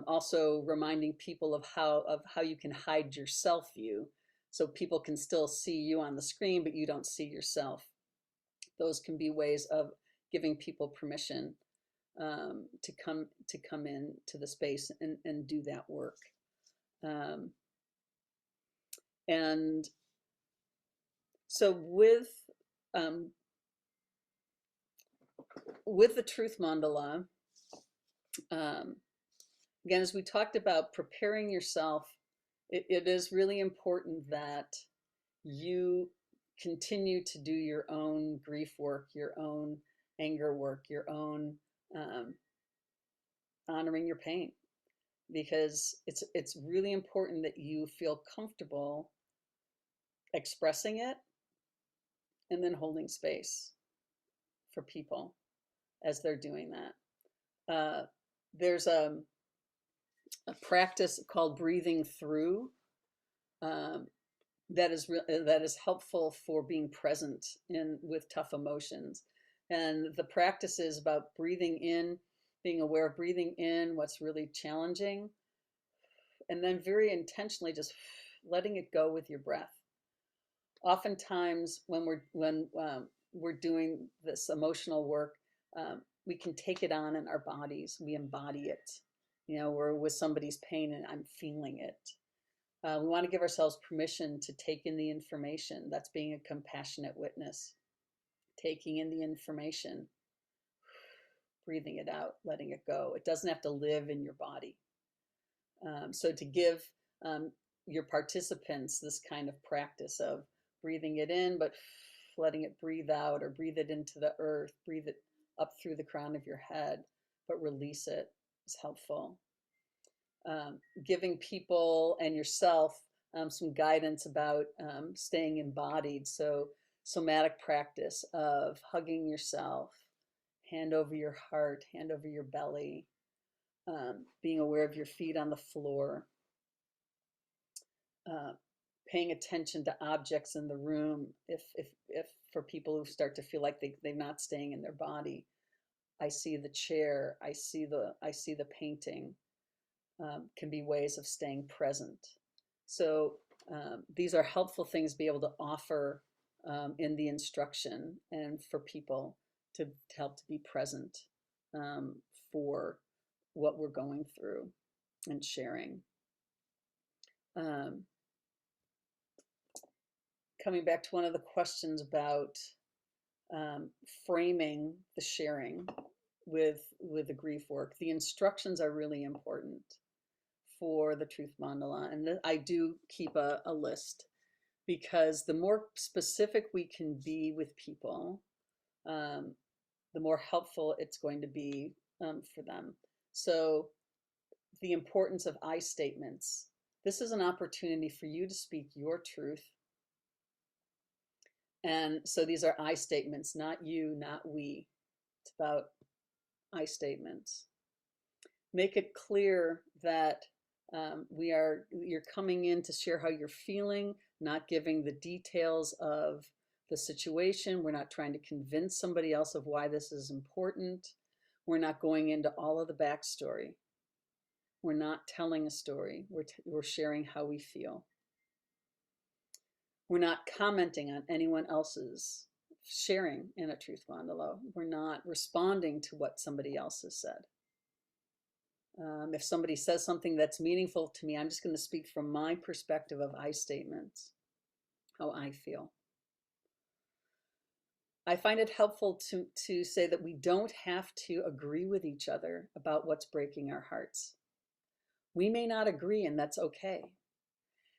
Also reminding people of how you can hide your self view, so people can still see you on the screen, but you don't see yourself. Those can be ways of giving people permission to come in to the space and do that work. And so with the Truth Mandala, again, as we talked about preparing yourself, it is really important that you continue to do your own grief work, your own anger work, your own honoring your pain, because it's really important that you feel comfortable expressing it and then holding space for people as they're doing that. There's a practice called breathing through that is helpful for being present with tough emotions. And the practice is about breathing in, being aware of breathing in what's really challenging, and then very intentionally just letting it go with your breath. Oftentimes when we're doing this emotional work, we can take it on in our bodies. We embody it. We're with somebody's pain and I'm feeling it. We want to give ourselves permission to take in the information. That's being a compassionate witness. Taking in the information, breathing it out, letting it go. It doesn't have to live in your body. So to give your participants this kind of practice of breathing it in, but letting it breathe out, or breathe it into the earth, breathe it up through the crown of your head, but release it is helpful. Giving people and yourself some guidance about staying embodied. So somatic practice of hugging yourself, hand over your heart, hand over your belly, being aware of your feet on the floor, paying attention to objects in the room. If for people who start to feel like they're not staying in their body, I see the chair, I see the painting, can be ways of staying present. So these are helpful things to be able to offer in the instruction, and for people to help to be present for what we're going through and sharing. Coming back to one of the questions about framing the sharing with the grief work, the instructions are really important for the Truth Mandala. And I do keep a list, because the more specific we can be with people, the more helpful it's going to be for them. So the importance of I statements. This is an opportunity for you to speak your truth. And so these are I statements, not you, not we. It's about I statements. Make it clear that you're coming in to share how you're feeling, not giving the details of the situation. We're not trying to convince somebody else of why this is important. We're not going into all of the backstory. We're not telling a story. We're sharing how we feel. We're not commenting on anyone else's sharing in a Truth Mandala. We're not responding to what somebody else has said. If somebody says something that's meaningful to me, I'm just going to speak from my perspective of I statements, how I feel. I find it helpful to say that we don't have to agree with each other about what's breaking our hearts. We may not agree, and that's okay.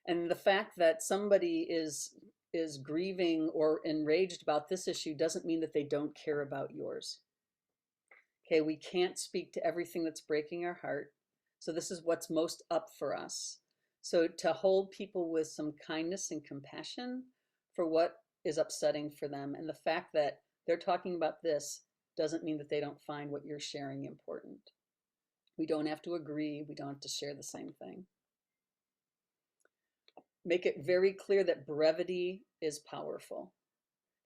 And the fact that somebody is grieving or enraged about this issue doesn't mean that they don't care about yours. Okay, we can't speak to everything that's breaking our heart. So this is what's most up for us. So to hold people with some kindness and compassion for what is upsetting for them, and the fact that they're talking about this doesn't mean that they don't find what you're sharing important. We don't have to agree. We don't have to share the same thing. Make it very clear that brevity is powerful.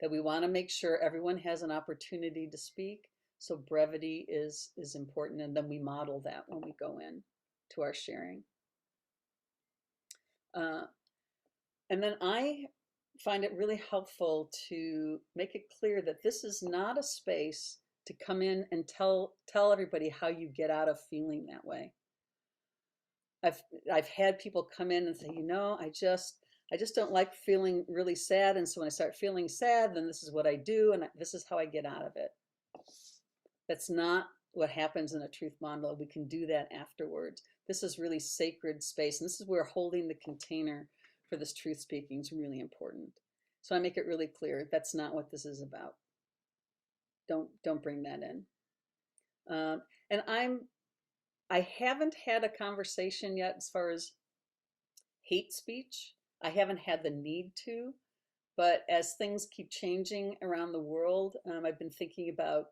that we want to make sure everyone has an opportunity to speak. So brevity is important, and then we model that when we go in to our sharing. And then I find it really helpful to make it clear that this is not a space to come in and tell everybody how you get out of feeling that way. I've had people come in and say, you know, I just don't like feeling really sad, and so when I start feeling sad, then this is what I do, and this is how I get out of it. That's not what happens in a truth mandala. We can do that afterwards. This is really sacred space, and this is where holding the container for this truth speaking is really important. So I make it really clear that's not what this is about. Don't bring that in. And I haven't had a conversation yet as far as hate speech. I haven't had the need to, but as things keep changing around the world, I've been thinking about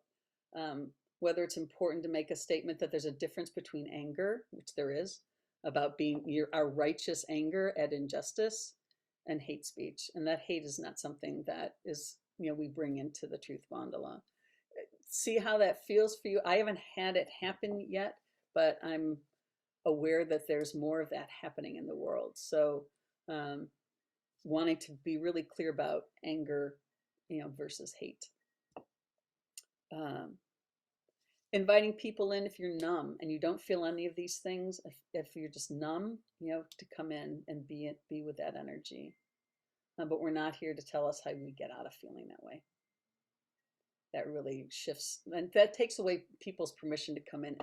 whether it's important to make a statement that there's a difference between anger, which there is, about being our righteous anger at injustice, and hate speech. And that hate is not something that is, you know, we bring into the truth mandala. See how that feels for you. I haven't had it happen yet, but I'm aware that there's more of that happening in the world. So wanting to be really clear about anger, you know, versus hate. Inviting people in if you're numb and you don't feel any of these things, if you're just numb, you know, to come in and be with that energy. But we're not here to tell us how we get out of feeling that way. That really shifts, and that takes away people's permission to come in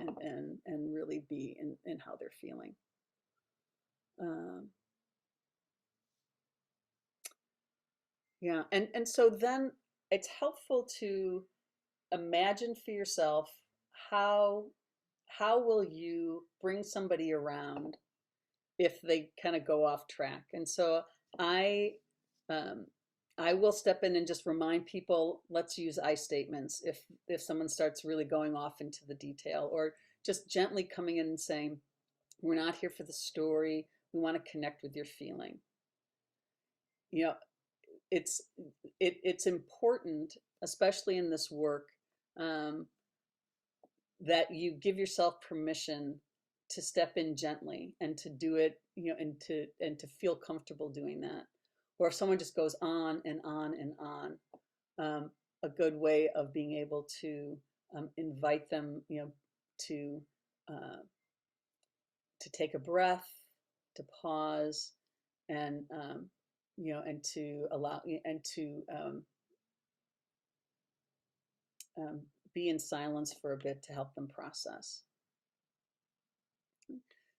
and really be in how they're feeling. Yeah, and so then it's helpful to imagine for yourself how will you bring somebody around if they kind of go off track. And so I will step in and just remind people, let's use I statements if someone starts really going off into the detail, or just gently coming in and saying, we're not here for the story, we want to connect with your feeling. You know, it's important, especially in this work, that you give yourself permission to step in gently and to do it, you know, and to feel comfortable doing that. Or if someone just goes on and on and on, a good way of being able to invite them, you know, to take a breath, to pause, and you know, and to allow and to be in silence for a bit to help them process.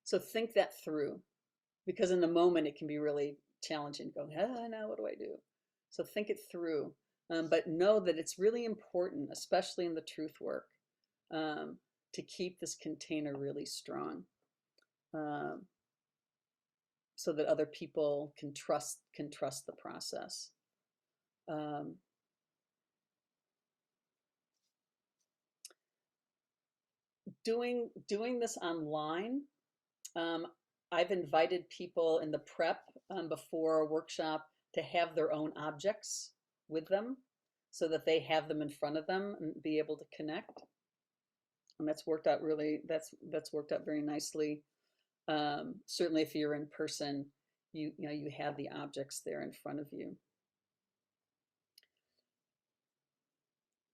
So think that through, because in the moment it can be really challenging to go, now what do I do? So think it through, but know that it's really important, especially in the truth work, to keep this container really strong, so that other people can trust the process. Doing this online, I've invited people in the prep before a workshop to have their own objects with them so that they have them in front of them and be able to connect. And that's worked out really, that's worked out very nicely. Certainly if you're in person, you know, you have the objects there in front of you.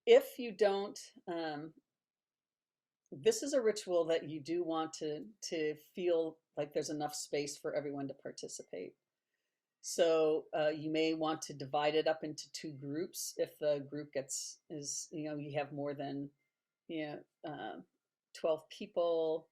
If you don't, this is a ritual that you do want to feel like there's enough space for everyone to participate. So you may want to divide it up into 2 groups if the group is, you know, you have more than, you know, 12 people.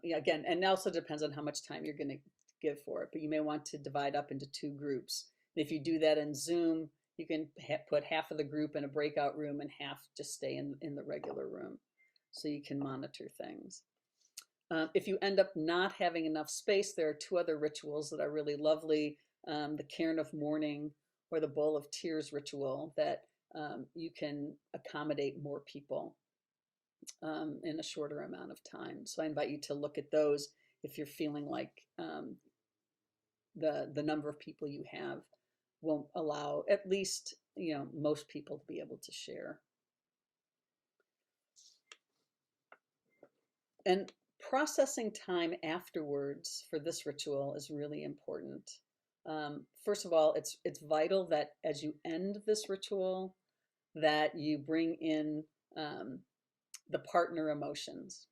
Yeah, again, and it also depends on how much time you're going to give for it, but you may want to divide up into 2 groups. And if you do that in Zoom, you can put half of the group in a breakout room and half just stay in the regular room, so you can monitor things. If you end up not having enough space, there are 2 other rituals that are really lovely. The cairn of mourning or the bowl of tears ritual that you can accommodate more people in a shorter amount of time. So I invite you to look at those if you're feeling like the number of people you have won't allow, at least most people to be able to share. And processing time afterwards for this ritual is really important. First of all, it's vital that as you end this ritual, that you bring in the partner emotions.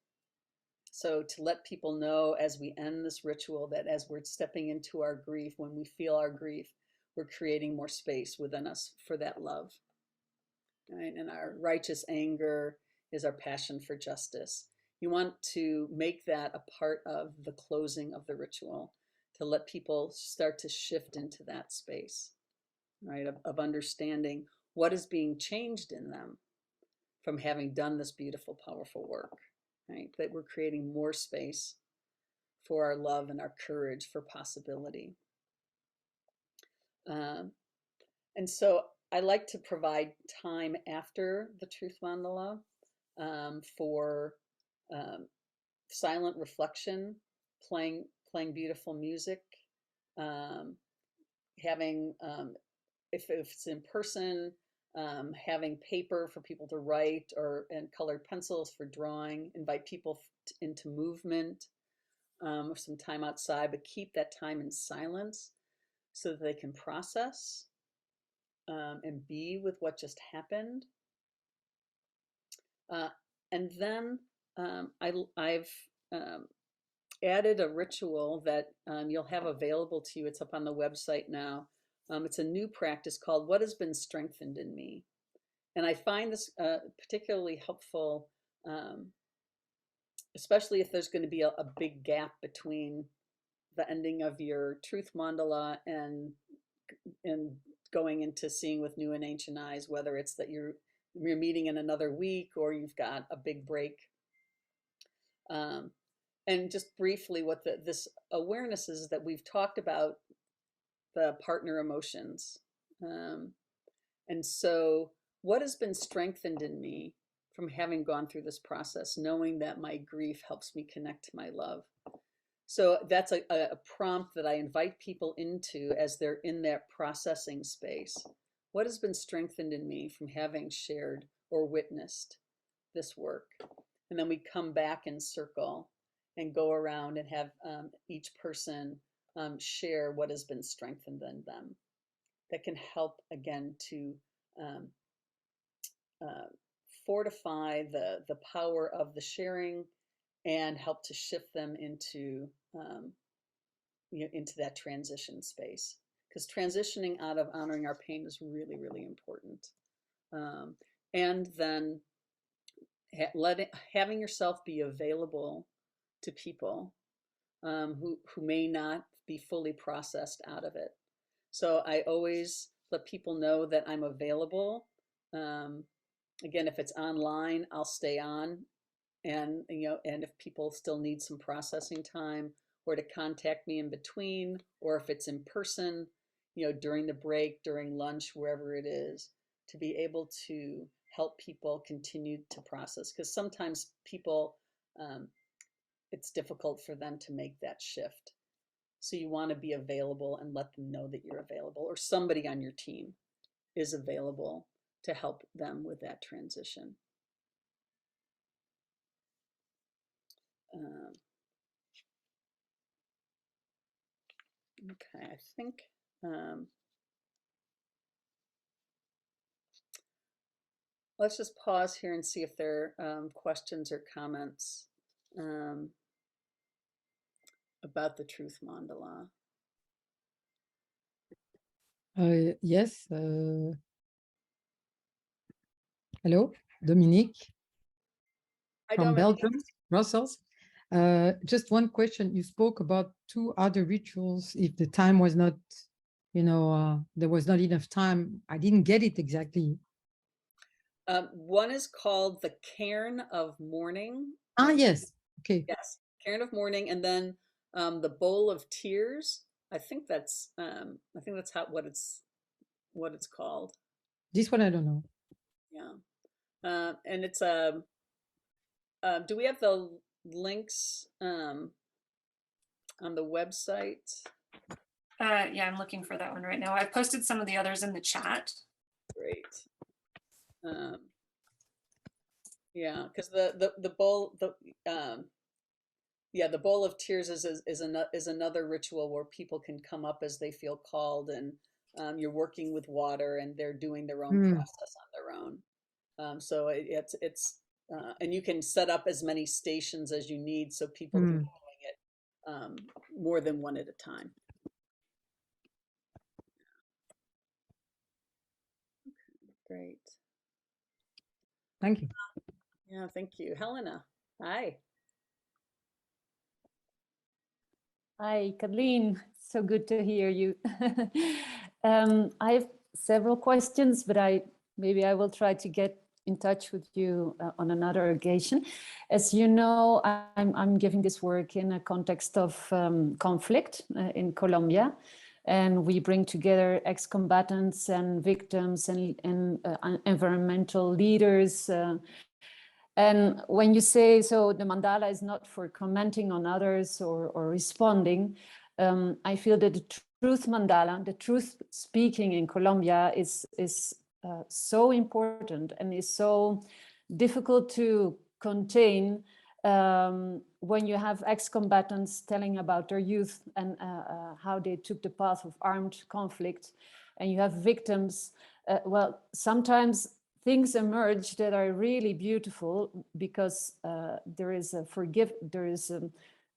So to let people know as we end this ritual that as we're stepping into our grief, when we feel our grief, we're creating more space within us for that love. Right? And our righteous anger is our passion for justice. You want to make that a part of the closing of the ritual, to let people start to shift into that space, right, of understanding what is being changed in them from having done this beautiful, powerful work, right? That we're creating more space for our love and our courage for possibility. And so I like to provide time after the Truth Mandala for silent reflection, playing beautiful music, having, if it's in person, having paper for people to write and colored pencils for drawing, invite people into movement, or some time outside, but keep that time in silence so that they can process and be with what just happened. And then I've added a ritual that you'll have available to you. It's up on the website now. It's a new practice called What Has Been Strengthened in Me. And I find this particularly helpful, especially if there's going to be a big gap between the ending of your Truth Mandala and going into seeing with new and ancient eyes, whether it's that you're meeting in another week or you've got a big break. And just briefly, what this awareness is that we've talked about the partner emotions. And so what has been strengthened in me from having gone through this process, knowing that my grief helps me connect to my love? So that's a prompt that I invite people into as they're in that processing space. What has been strengthened in me from having shared or witnessed this work? And then we come back in circle and go around and have each person share what has been strengthened in them. That can help, again, to fortify the power of the sharing and help to shift them into into that transition space. Because transitioning out of honoring our pain is really, really important. And then having yourself be available to people who may not be fully processed out of it. So I always let people know that I'm available. Again, if it's online, I'll stay on, and and if people still need some processing time, or to contact me in between, or if it's in person, during the break, during lunch, wherever it is, to be able to help people continue to process. Because sometimes people, it's difficult for them to make that shift. So you want to be available and let them know that you're available, or somebody on your team is available to help them with that transition. Okay, I think let's just pause here and see if there are questions or comments about the Truth Mandala. Yes. Hello, Dominique from Belgium, Brussels. Just one question. You spoke about 2 other rituals. If the time was not, there was not enough time. I didn't get it exactly. One is called the Cairn of Mourning. Yes. Okay. Yes, Cairn of Mourning, and then the Bowl of Tears. I think that's what it's called. This one I don't know. Yeah, and it's do we have the links on the website? Yeah, I'm looking for that one right now. I've posted some of the others in the chat. great. Yeah, because the bowl the bowl of tears is another ritual where people can come up as they feel called, and you're working with water and they're doing their own process on their own. So it's and you can set up as many stations as you need so people can be doing it more than one at a time. Great. Thank you. Yeah, thank you. Helena, hi. Hi, Kathleen. So good to hear you. I have several questions, but maybe I will try to get in touch with you on another occasion. As you know, I'm giving this work in a context of conflict in Colombia, and we bring together ex-combatants and victims and environmental leaders. And when you say, so the mandala is not for commenting on others or responding, I feel that the truth mandala, the truth speaking in Colombia is so important and is so difficult to contain when you have ex-combatants telling about their youth and how they took the path of armed conflict, and you have victims. Well, sometimes things emerge that are really beautiful because there is a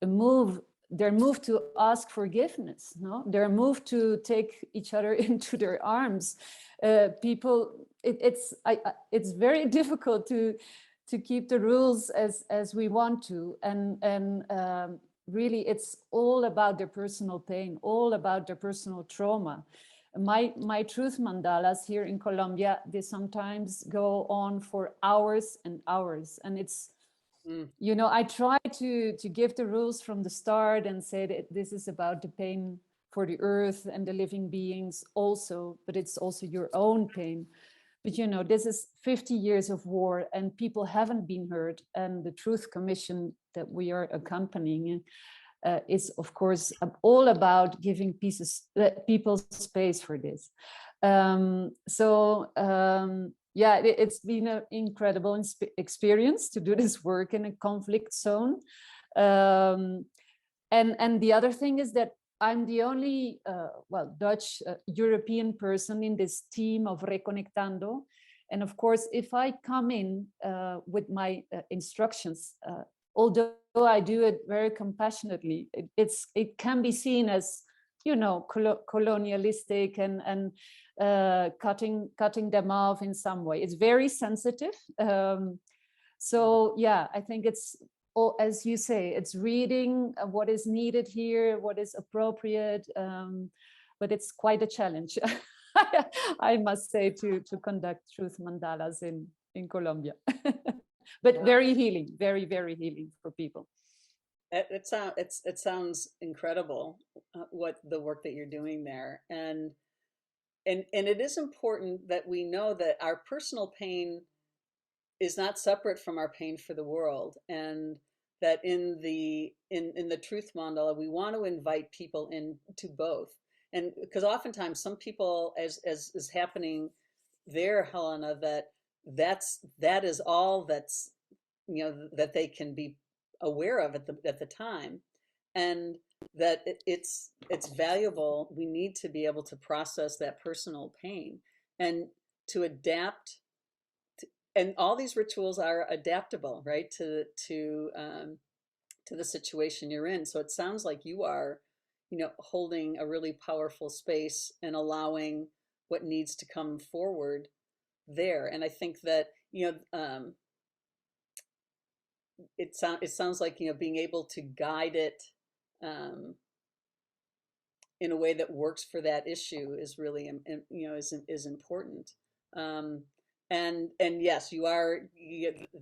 move. They're moved to ask forgiveness. No, they're moved to take each other into their arms. It's very difficult to keep the rules as we want to, and really, it's all about their personal pain, all about their personal trauma. My truth mandalas here in Colombia, they sometimes go on for hours and hours, and it's, you know, I try to give the rules from the start and say that this is about the pain for the earth and the living beings also, but it's also your own pain. But you know, this is 50 years of war and people haven't been heard, and the Truth Commission that we are accompanying is of course all about giving people space for this. Yeah, it's been an incredible experience to do this work in a conflict zone. And the other thing is that I'm the only, Dutch European person in this team of Reconectando. And of course, if I come in with my instructions, although I do it very compassionately, it can be seen as, you know, colonialistic and cutting them off in some way. It's very sensitive. So yeah, I think it's, as you say, it's reading what is needed here, what is appropriate, but it's quite a challenge, I must say, to conduct truth mandalas in Colombia. But very healing, very, very healing for people. It sounds incredible, what the work that you're doing there, and it is important that we know that our personal pain is not separate from our pain for the world, and that in the truth mandala we want to invite people into both. And because oftentimes some people, as is happening there, Helena, that is all that's, you know, that they can be aware of at the time, and that it's valuable. We need to be able to process that personal pain and to adapt, and all these rituals are adaptable, right, to the situation you're in. So it sounds like you are, you know, holding a really powerful space and allowing what needs to come forward there. And I think that, you know, it sounds like, you know, being able to guide it in a way that works for that issue is really, you know, is important. And yes,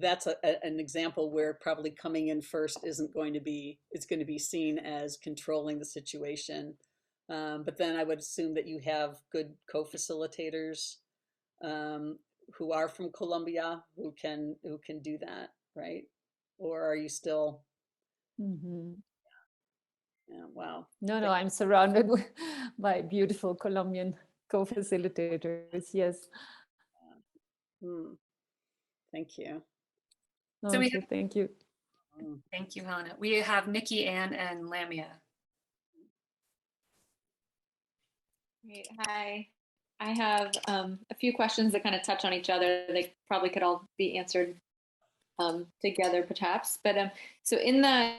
that's an example where probably coming in first isn't going to be, it's going to be seen as controlling the situation. But then I would assume that you have good co-facilitators who are from Colombia who can do that, right? Or are you still? Mm-hmm. Yeah, wow. No, I'm surrounded by beautiful Colombian co-facilitators. Yes. Thank you. So we Okay, have, thank you. thank you, Helena. We have Nikki, Ann, and Lamia. Great. Hi. I have a few questions that kind of touch on each other. They probably could all be answered together, perhaps. But so in that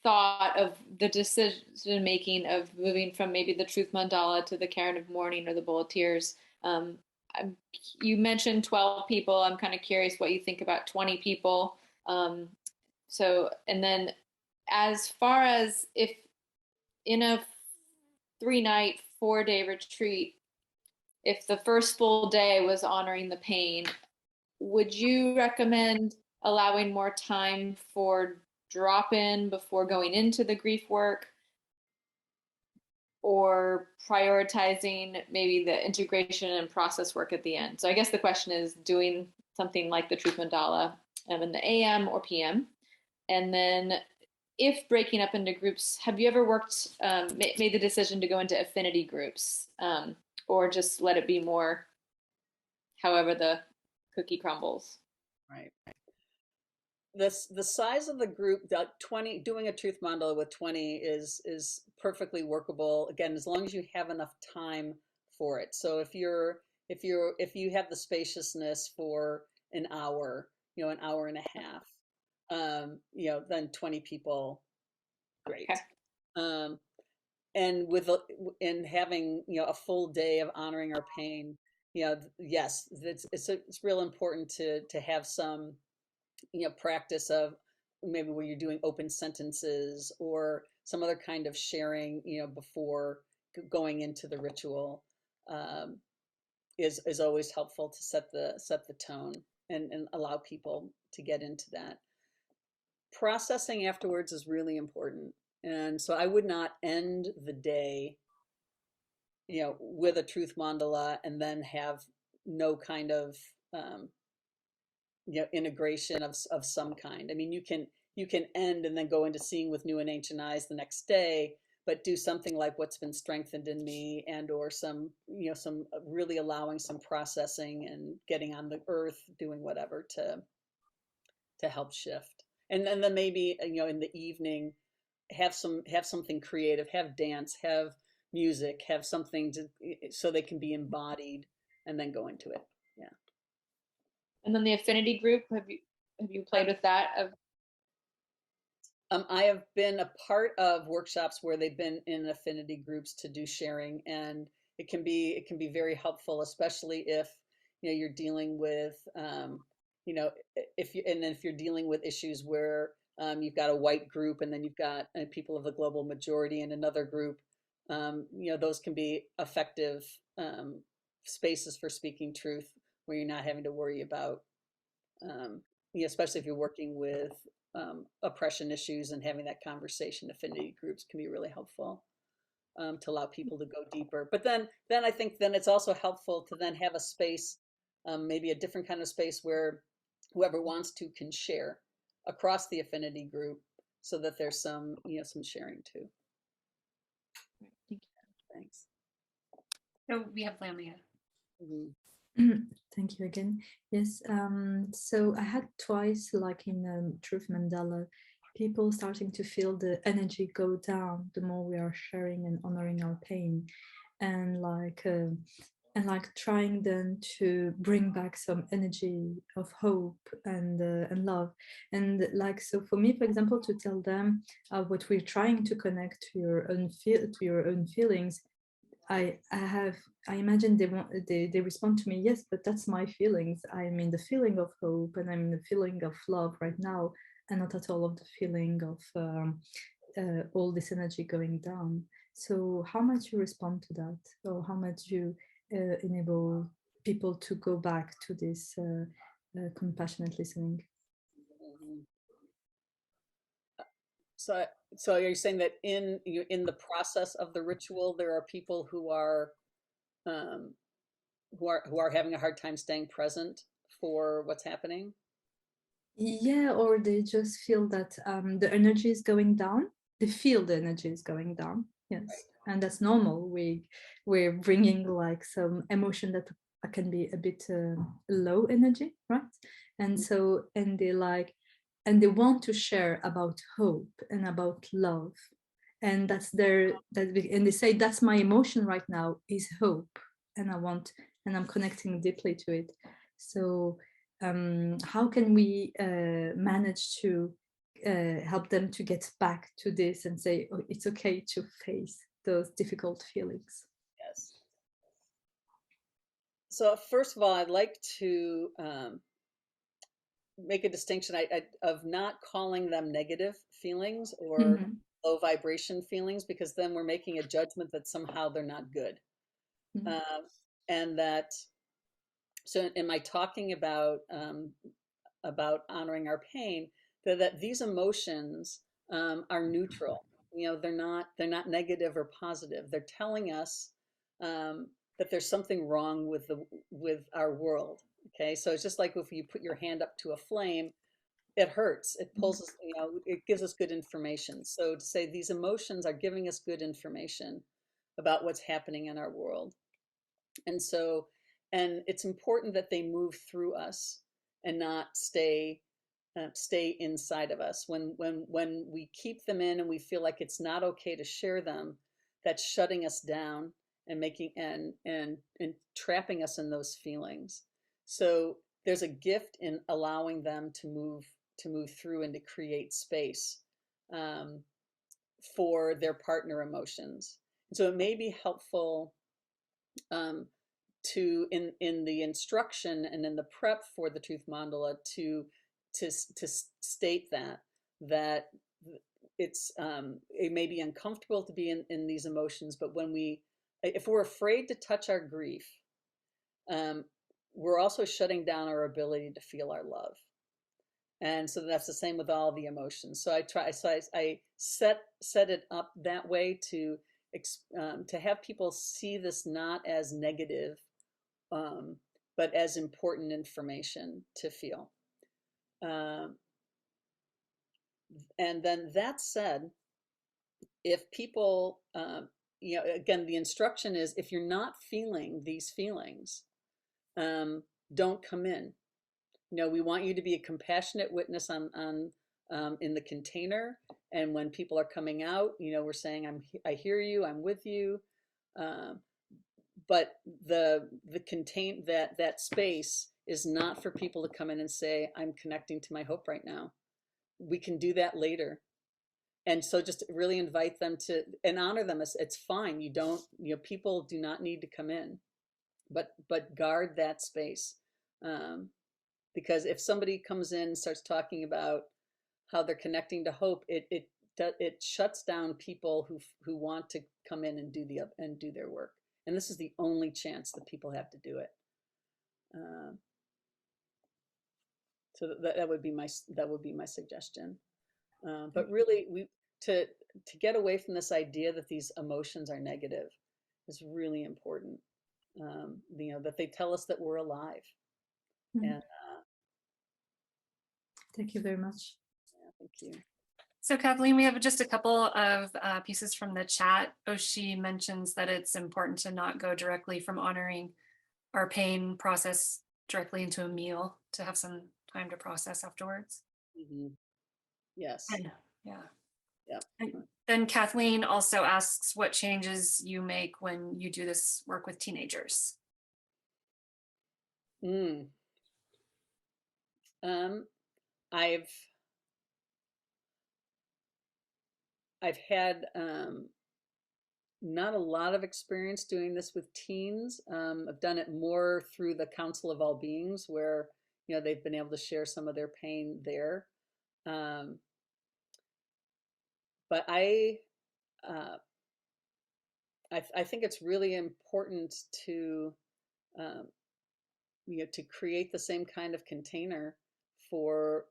thought of the decision making of moving from maybe the Truth Mandala to the Karen of Mourning or the WTRs, you mentioned 12 people. I'm kind of curious what you think about 20 people. So, and then as far as if in a 3-night, 4-day retreat, if the first full day was honoring the pain, would you recommend allowing more time for drop-in before going into the grief work, or prioritizing maybe the integration and process work at the end? So I guess the question is doing something like the Truth Mandala in the AM or PM. And then if breaking up into groups, have you ever worked, made the decision to go into affinity groups, or just let it be more however the cookie crumbles? Right. The size of the group, that 20, doing a Truth Mandala with 20 is perfectly workable. Again, as long as you have enough time for it. So if you have the spaciousness for an hour, an hour and a half, then 20 people, great. Okay. And having a full day of honoring our pain, yes, it's real important to have some practice of maybe where you're doing open sentences or some other kind of sharing, before going into the ritual, is always helpful to set the tone and allow people to get into that. Processing afterwards is really important. And so I would not end the day, with a Truth Mandala and then have no kind of, integration of some kind. I mean, you can end and then go into seeing with new and ancient eyes the next day, but do something like what's been strengthened in me, and or some really allowing some processing and getting on the earth, doing whatever to help shift. And then maybe, in the evening, have something creative, have dance, have music, have something so they can be embodied, and then go into it. Yeah. And then the affinity group, have you played with that? I have been a part of workshops where they've been in affinity groups to do sharing, and it can be very helpful, especially if you're dealing with if you're dealing with issues where you've got a white group and then you've got people of the global majority in another group. Those can be effective spaces for speaking truth, where you're not having to worry about, especially if you're working with oppression issues, and having that conversation. Affinity groups can be really helpful to allow people to go deeper. But then I think then it's also helpful to then have a space, maybe a different kind of space, where whoever wants to can share across the affinity group, so that there's some sharing too. Thanks. So we have Lamia. Thank you again. Yes, so I had twice, like in Truth Mandala, people starting to feel the energy go down the more we are sharing and honoring our pain, and like trying then to bring back some energy of hope and love. And like, so for me, for example, to tell them what we're trying to connect to your own feelings, I imagine they respond to me, yes, but that's my feelings. I'm in the feeling of hope, and I'm in the feeling of love right now, and not at all of the feeling of all this energy going down. So how much you respond to that, or how much you enable people to go back to this compassionate listening? So are you saying that in the process of the ritual, there are people who are having a hard time staying present for what's happening? Yeah, or they just feel that the energy is going down. They feel the energy is going down. Yes, and that's normal. We're bringing like some emotion that I can be a bit low energy, right? And so, and they want to share about hope and about love, and that's and they say that's my emotion right now is hope, and I'm connecting deeply to it. So how can we manage to help them to get back to this and say, oh, it's okay to face those difficult feelings? Yes. So first of all, I'd like to make a distinction of not calling them negative feelings or low vibration feelings, because then we're making a judgment that somehow they're not good. And that, so am I talking about honoring our pain, that these emotions are neutral. They're not negative or positive. They're telling us that there's something wrong with our world. Okay, so it's just like if you put your hand up to a flame, it hurts. It pulls us, it gives us good information. So to say these emotions are giving us good information about what's happening in our world. And so, and it's important that they move through us and not stay inside of us. When we keep them in and we feel like it's not okay to share them, that's shutting us down and making and trapping us in those feelings. So there's a gift in allowing them to move through and to create space for their partner emotions. And so it may be helpful to in the instruction and in the prep for the Truth Mandala to state that it's it may be uncomfortable to be in these emotions, but if we're afraid to touch our grief, we're also shutting down our ability to feel our love. And so that's the same with all the emotions. So I set it up that way to have people see this not as negative, but as important information to feel. And then that said, if people, again, the instruction is if you're not feeling these feelings, don't come in. We want you to be a compassionate witness in the container. And when people are coming out, we're saying, I hear you, I'm with you. But that space is not for people to come in and say, I'm connecting to my hope right now. We can do that later. And so just really invite them to, and honor them. It's fine. People do not need to come in, but guard that space. Because if somebody comes in and starts talking about how they're connecting to hope, it shuts down people who want to come in and do their work. And this is the only chance that people have to do it. So that would be my suggestion. But really, to get away from this idea that these emotions are negative is really important. That they tell us that we're alive. And thank you very much. Yeah, thank you. So Kathleen, we have just a couple of pieces from the chat. Oshi mentions that it's important to not go directly from honoring our pain process directly into a meal, to have some time to process afterwards. Mm-hmm. Yes. Yeah. Yeah. And then Kathleen also asks what changes you make when you do this work with teenagers. I've had not a lot of experience doing this with teens. I've done it more through the Council of All Beings, where they've been able to share some of their pain there. But I think it's really important to to create the same kind of container for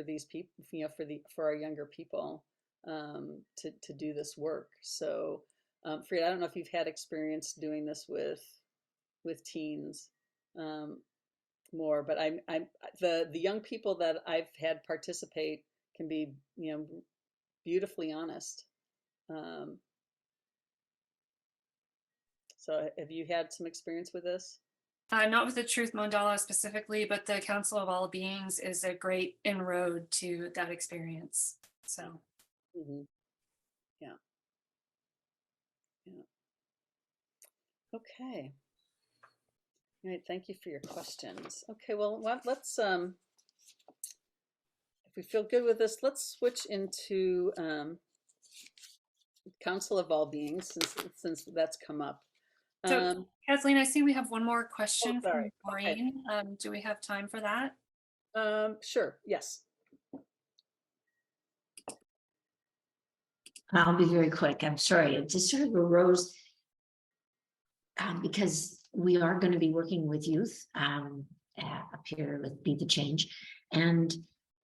these people, for our younger people, to do this work. So Frida, I don't know if you've had experience doing this with teens more, but the young people that I've had participate can be beautifully honest. So have you had some experience with this? Not with the Truth Mandala specifically, but the Council of All Beings is a great inroad to that experience. So. Mhm. Yeah. Yeah. Okay. All right, thank you for your questions. Okay, well, let's if we feel good with this, let's switch into Council of All Beings since that's come up. So, Kathleen, I see we have one more question from sorry. Maureen. Do we have time for that? Sure, yes. I'll be very quick. I'm sorry. It just sort of arose because we are going to be working with youth up here with Be the Change and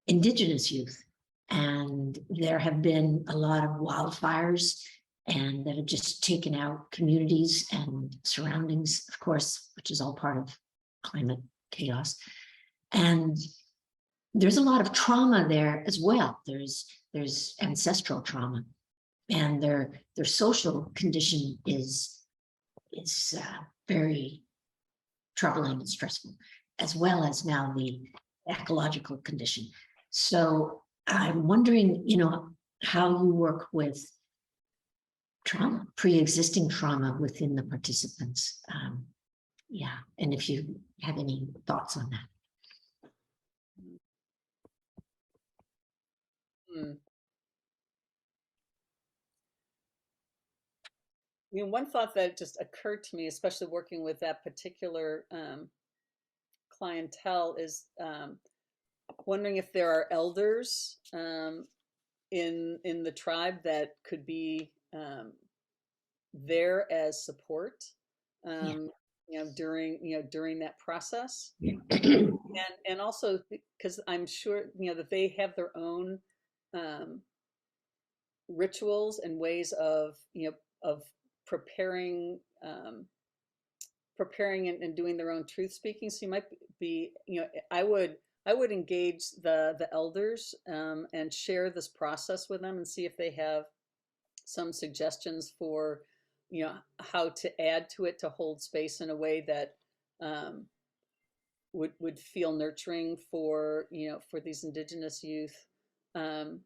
Indigenous youth. And there have been a lot of wildfires and that have just taken out communities and surroundings, of course, which is all part of climate chaos. And there's a lot of trauma there as well. There's ancestral trauma, and their social condition is very troubling and stressful, as well as now the ecological condition. So I'm wondering, how you work with trauma, pre-existing trauma within the participants. Yeah, and if you have any thoughts on that. One thought that just occurred to me, especially working with that particular clientele, is wondering if there are elders in the tribe that could be there as support, during that process, and also because I'm sure that they have their own rituals and ways of preparing and doing their own truth speaking. So you might be, I would engage the elders and share this process with them and see if they have some suggestions for how to add to it, to hold space in a way that would feel nurturing for for these Indigenous youth, and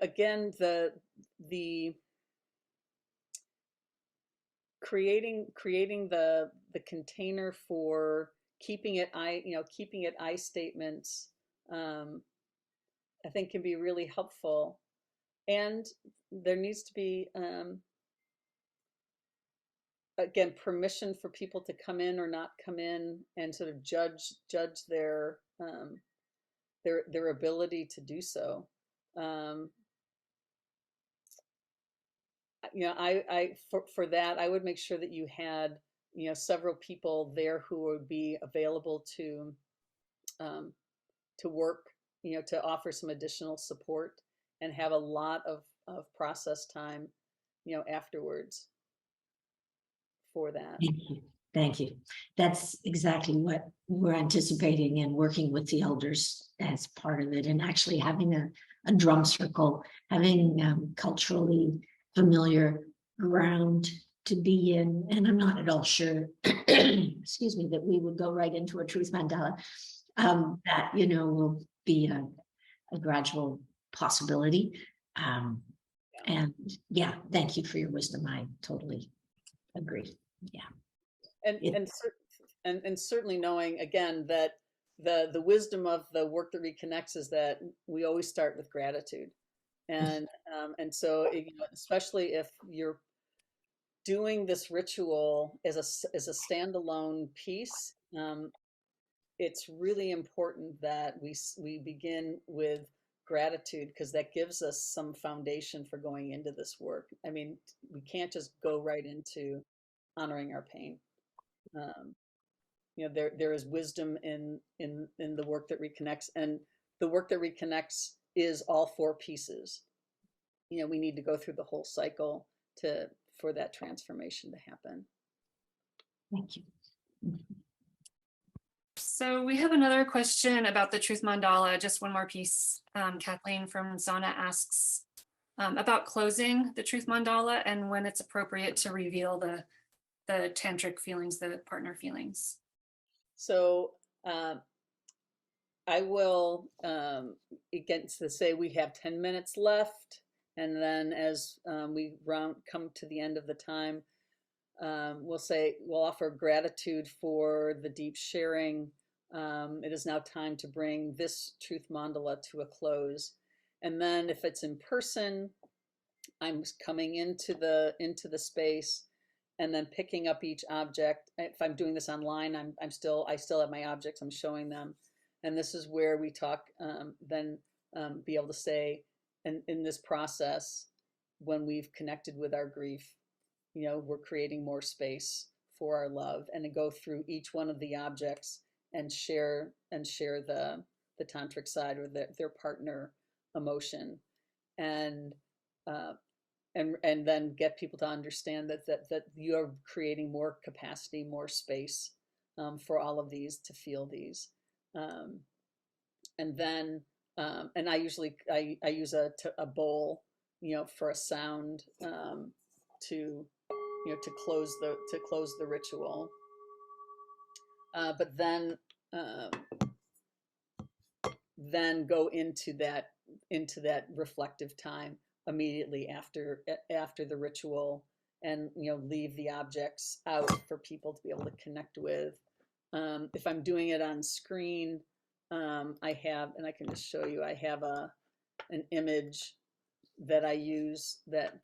again, the creating the container for keeping it I statements, I think can be really helpful. And there needs to be again, permission for people to come in or not come in and sort of judge their ability to do so. For that, I would make sure that you had several people there who would be available to work, to offer some additional support and have a lot of process time afterwards for that. Thank you. That's exactly what we're anticipating and working with the elders as part of it, and actually having a drum circle, having culturally familiar ground to be in. And I'm not at all sure, excuse me, that we would go right into a Truth Mandala. That, will be a gradual possibility. And yeah, thank you for your wisdom. I totally agree. Yeah. And certainly knowing again that the wisdom of the Work That Reconnects is that we always start with gratitude, and so especially if you're doing this ritual as a standalone piece, it's really important that we begin with gratitude, because that gives us some foundation for going into this work. I mean, we can't just go right into honoring our pain. There is wisdom in the Work That Reconnects, and the Work That Reconnects is all 4 pieces. We need to go through the whole cycle for that transformation to happen. Thank you. So we have another question about the Truth Mandala. Just one more piece. Kathleen from Zana asks, about closing the Truth Mandala and when it's appropriate to reveal the tantric feelings, the partner feelings. So I will, again, to say we have 10 minutes left. And then as we come to the end of the time, we'll offer gratitude for the deep sharing. It is now time to bring this Truth Mandala to a close. And then if it's in person, I'm coming into the space and then picking up each object. If I'm doing this online, I still have my objects, I'm showing them. And this is where we talk, then be able to say, and in this process, when we've connected with our grief, we're creating more space for our love, and to go through each one of the objects and share the tantric side or their partner emotion, and then get people to understand that you're creating more capacity, more space for all of these to feel these. And then and I usually I use a bowl, for a sound, to close the ritual. But then go into that reflective time immediately after the ritual, and leave the objects out for people to be able to connect with. If I'm doing it on screen, I have, and I can just show you, I have an image that I use that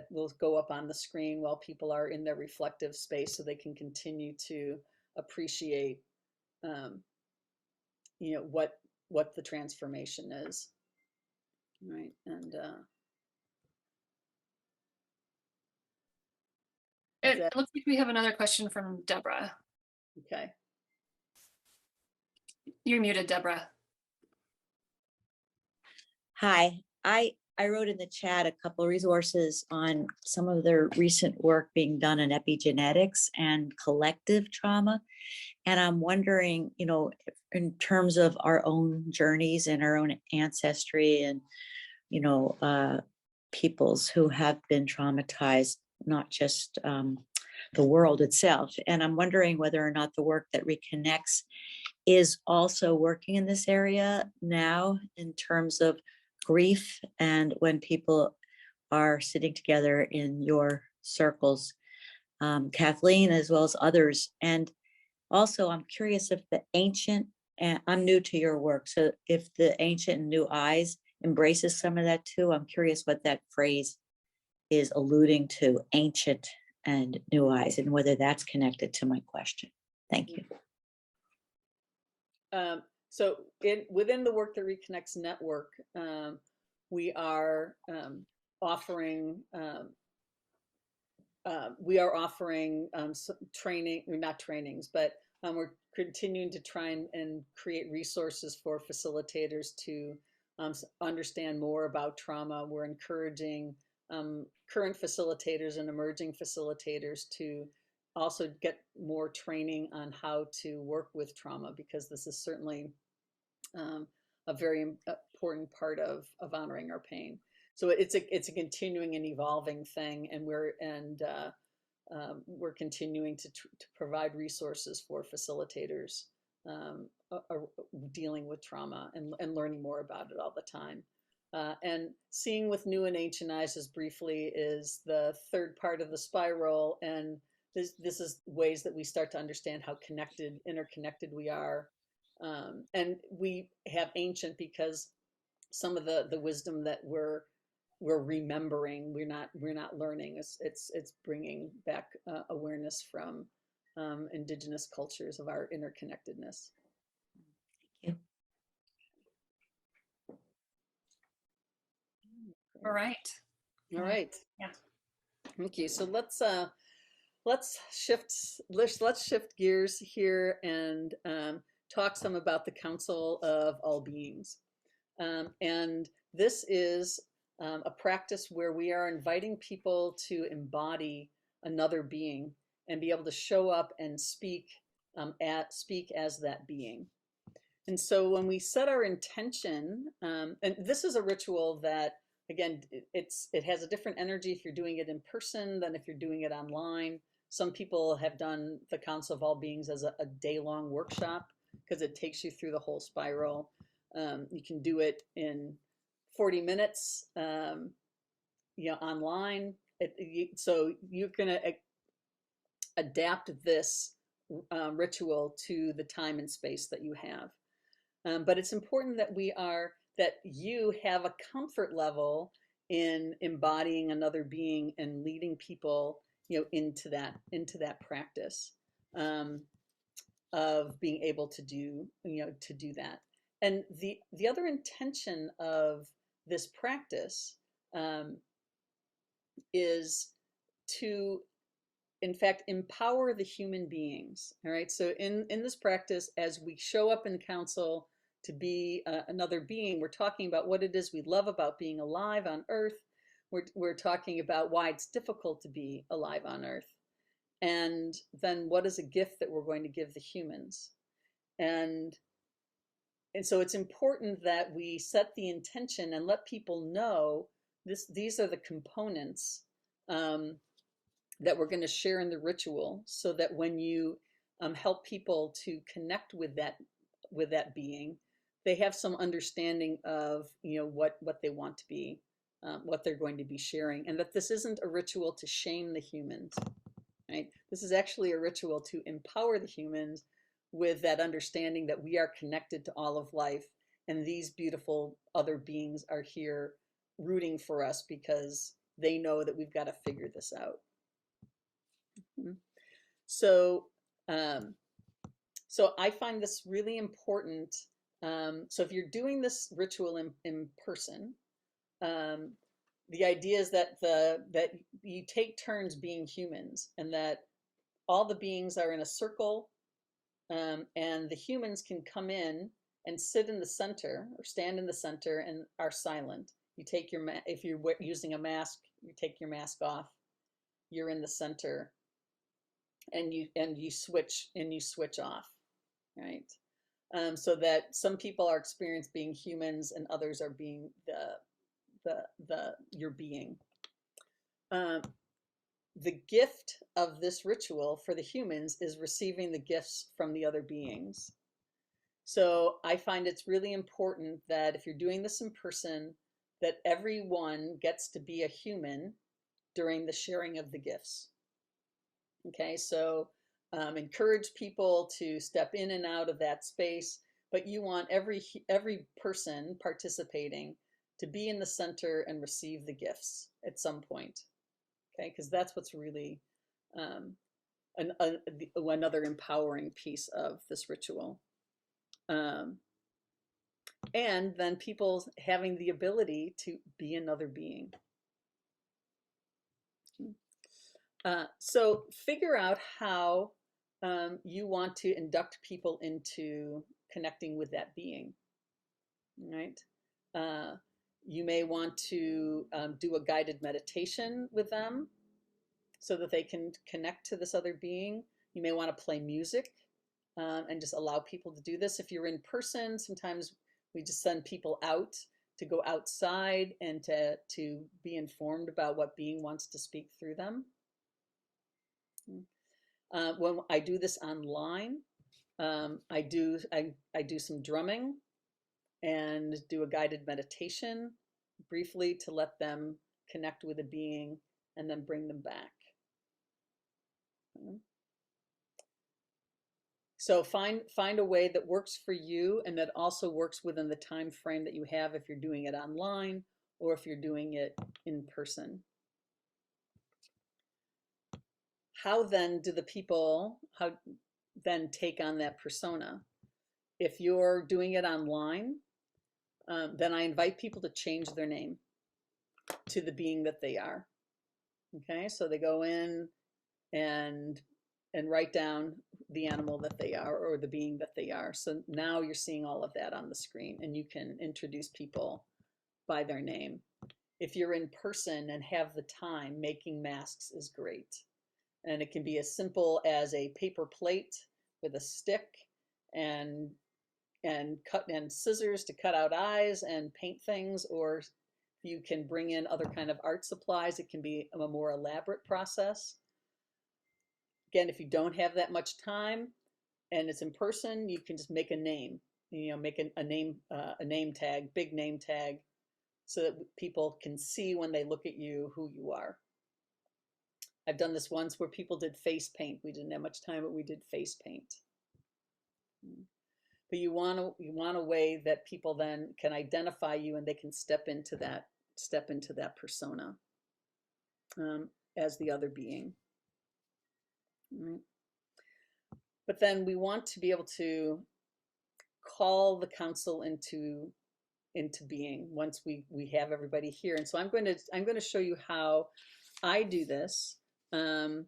will go up on the screen while people are in their reflective space, so they can continue to appreciate what the transformation is. Right. And it looks like we have another question from Deborah. Okay. You're muted, Deborah. Hi, I wrote in the chat a couple of resources on some of their recent work being done in epigenetics and collective trauma. And I'm wondering, in terms of our own journeys and our own ancestry and, peoples who have been traumatized, not just the world itself. And I'm wondering whether or not the work that reconnects is also working in this area now in terms of grief, and when people are sitting together in your circles, Kathleen, as well as others. And also, I'm curious if the ancient, and I'm new to your work, so if the ancient and new eyes embraces some of that too, I'm curious what that phrase is alluding to, ancient and new eyes, and whether that's connected to my question. Thank you. So within the Work That Reconnects network, we are offering some training, or not trainings, but we're continuing to try and create resources for facilitators to understand more about trauma. We're encouraging current facilitators and emerging facilitators to also get more training on how to work with trauma, because this is certainly a very important part of honoring our pain. So it's a continuing and evolving thing, and we're continuing to provide resources for facilitators dealing with trauma and learning more about it all the time. And seeing with new and ancient eyes, as briefly, is the third part of the spiral, and this is ways that we start to understand how interconnected we are. And we have ancient because some of the wisdom that we're remembering, we're not learning. It's bringing back awareness from indigenous cultures of our interconnectedness. Thank you. All right. All right. Yeah. Thank you. So let's shift gears here and talk some about the Council of All Beings. And this is a practice where we are inviting people to embody another being and be able to show up and speak as that being. And so when we set our intention, and this is a ritual that again, it has a different energy if you're doing it in person than if you're doing it online. Some people have done the Council of All Beings as a day-long workshop because it takes you through the whole spiral. You can do it in 40 minutes, online. So you're going to adapt this ritual to the time and space that you have. But it's important that you have a comfort level in embodying another being and leading people, into that practice of being able to do that. And the other intention of this practice is to, in fact, empower the human beings. All right. So in this practice, as we show up in council to be another being, we're talking about what it is we love about being alive on Earth. We're talking about why it's difficult to be alive on Earth. And then what is a gift that we're going to give the humans? And so it's important that we set the intention and let people know these are the components that we're going to share in the ritual, so that when you help people to connect with that being, they have some understanding of what they want to be, what they're going to be sharing, and that this isn't a ritual to shame the humans, right? This is actually a ritual to empower the humans with that understanding that we are connected to all of life, and these beautiful other beings are here rooting for us because they know that we've got to figure this out. So I find this really important. So if you're doing this ritual in person, the idea is that that you take turns being humans, and that all the beings are in a circle, and the humans can come in and sit in the center or stand in the center and are silent. You take if you're using a mask, you take your mask off. You're in the center, and you switch off, right? So that some people are experienced being humans and others are being your being. The gift of this ritual for the humans is receiving the gifts from the other beings. So I find it's really important that if you're doing this in person, that everyone gets to be a human during the sharing of the gifts. Okay, so encourage people to step in and out of that space, but you want every person participating to be in the center and receive the gifts at some point. Okay, because that's what's really another empowering piece of this ritual. And then people having the ability to be another being. So figure out how you want to induct people into connecting with that being, right? You may want to do a guided meditation with them so that they can connect to this other being. You may want to play music and just allow people to do this. If you're in person, sometimes we just send people out to go outside and to be informed about what being wants to speak through them. When I do this online, I do some drumming and do a guided meditation briefly to let them connect with a being and then bring them back. So find a way that works for you and that also works within the time frame that you have if you're doing it online or if you're doing it in person. How then do the people then take on that persona? If you're doing it online, then I invite people to change their name to the being that they are. Okay, so they go in and write down the animal that they are or the being that they are. So now you're seeing all of that on the screen and you can introduce people by their name. If you're in person and have the time, making masks is great. And it can be as simple as a paper plate with a stick and scissors to cut out eyes and paint things, or You can bring in other kind of art supplies. It can be a more elaborate process. Again, if you don't have that much time and it's in person, you can just make a name, make a name tag, big name tag, so that people can see when they look at you who you are. I've done this once where people did face paint. We didn't have much time, but we did face paint. But you want a way that people then can identify you and they can step into that persona as the other being. Right. But then we want to be able to call the council into being once we have everybody here. And so I'm going to show you how I do this. And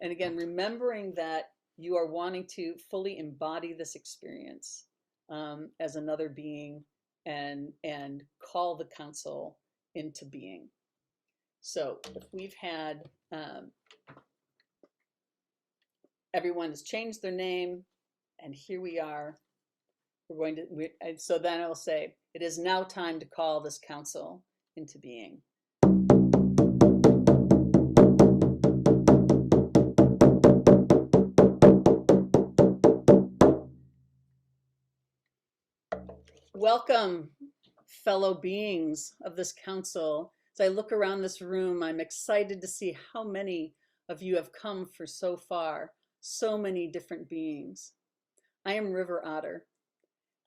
again, remembering that you are wanting to fully embody this experience as another being and call the council into being. So if we've had everyone has changed their name, and here we are. So then I'll say, it is now time to call this council into being. Welcome, fellow beings of this council. As I look around this room, I'm excited to see how many of you have come for so far. So many different beings. I am River Otter,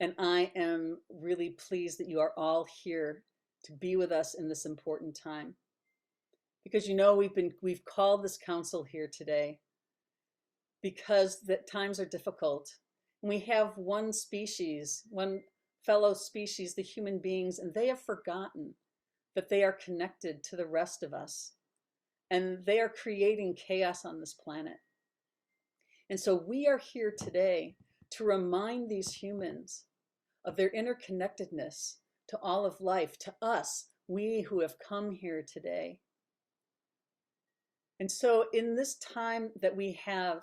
and I am really pleased that you are all here to be with us in this important time. Because we've called this council here today because that times are difficult. And we have one fellow species, the human beings, and they have forgotten that they are connected to the rest of us. And they are creating chaos on this planet. And so we are here today to remind these humans of their interconnectedness to all of life, to us, we who have come here today. And so in this time that we have,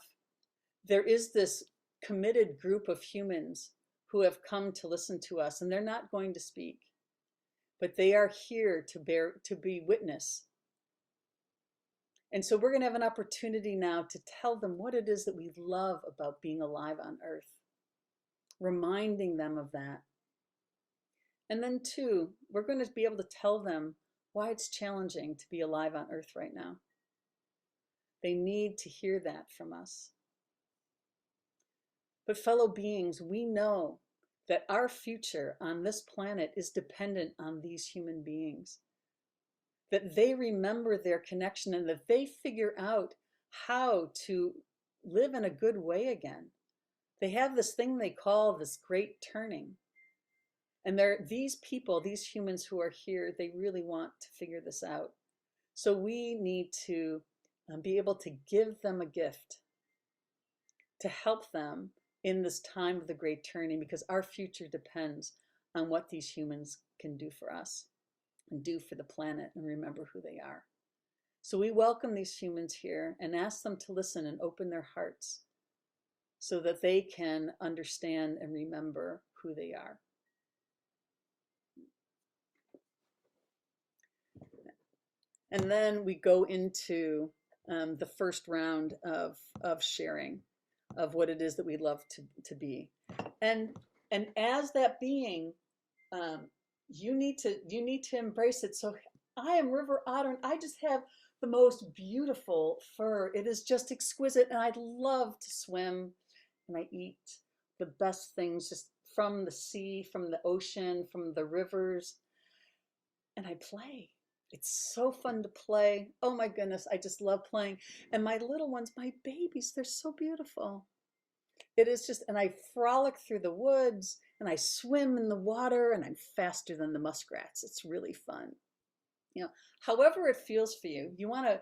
there is this committed group of humans who have come to listen to us, and they're not going to speak, but they are here to be witness. And so we're going to have an opportunity now to tell them what it is that we love about being alive on Earth, reminding them of that. And then two, we're going to be able to tell them why it's challenging to be alive on Earth right now. They need to hear that from us. But fellow beings, we know that our future on this planet is dependent on these human beings. That they remember their connection and that they figure out how to live in a good way again. They have this thing they call this great turning. And these people, these humans who are here, they really want to figure this out. So we need to be able to give them a gift to help them in this time of the great turning, because our future depends on what these humans can do for us and do for the planet and remember who they are. So we welcome these humans here and ask them to listen and open their hearts so that they can understand and remember who they are. And then we go into the first round of sharing of what it is that we love to be. And as that being, you need to embrace it. So I am River Otter, and I just have the most beautiful fur. It is just exquisite, and I love to swim, and I eat the best things just from the sea, from the ocean, from the rivers, and I play. It's so fun to play. Oh my goodness, I just love playing. And my little ones, my babies, they're so beautiful. It is just, and I frolic through the woods and I swim in the water and I'm faster than the muskrats. It's really fun. However it feels for you, you want to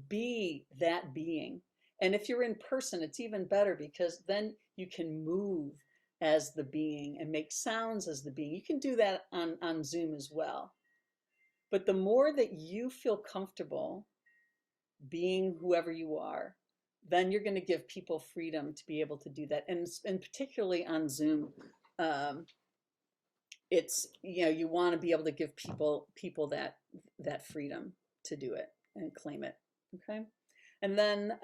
be that being. And if you're in person, it's even better because then you can move as the being and make sounds as the being. You can do that on Zoom as well. But the more that you feel comfortable being whoever you are, then you're going to give people freedom to be able to do that. And particularly on Zoom, it's, you know, you want to be able to give people that freedom to do it and claim it. Okay. And then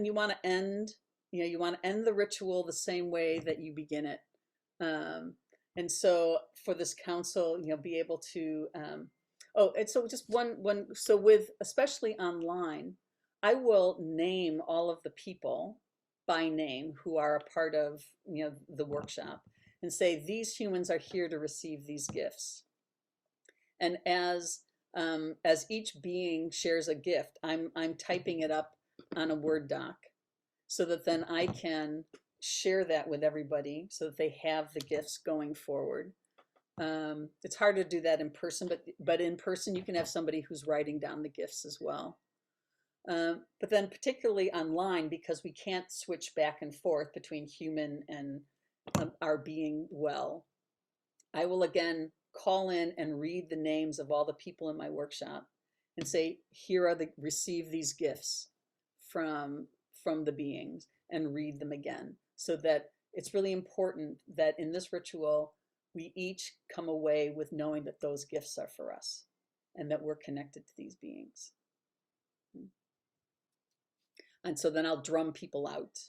you want to end, you know, you want to end the ritual the same way that you begin it. And so for this council, you know, be able to, oh, and so just so with, especially online, I will name all of the people by name who are a part of, you know, the workshop, and say, these humans are here to receive these gifts. And as each being shares a gift, I'm typing it up on a Word doc, so that then I can share that with everybody, so that they have the gifts going forward. It's hard to do that in person, but in person you can have somebody who's writing down the gifts as well. But then particularly online, because we can't switch back and forth between human and our being well, I will again call in and read the names of all the people in my workshop and say, here are receive these gifts from the beings, and read them again. So that it's really important that in this ritual, we each come away with knowing that those gifts are for us and that we're connected to these beings. And so then I'll drum people out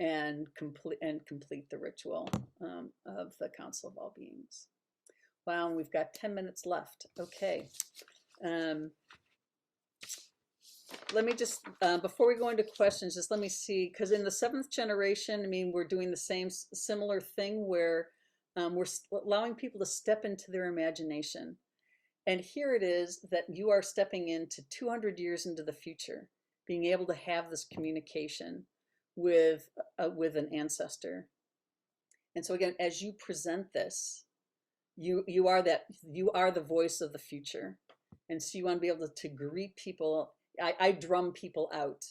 and complete the ritual of the Council of All Beings. Wow, and we've got 10 minutes left. Okay. Let me just, before we go into questions, just let me see, because in the 7th generation, I mean, we're doing the similar thing where we're allowing people to step into their imagination. And here it is that you are stepping into 200 years into the future, being able to have this communication with an ancestor. And so again, as you present this, you are the voice of the future. And so you want to be able to greet people. I drum people out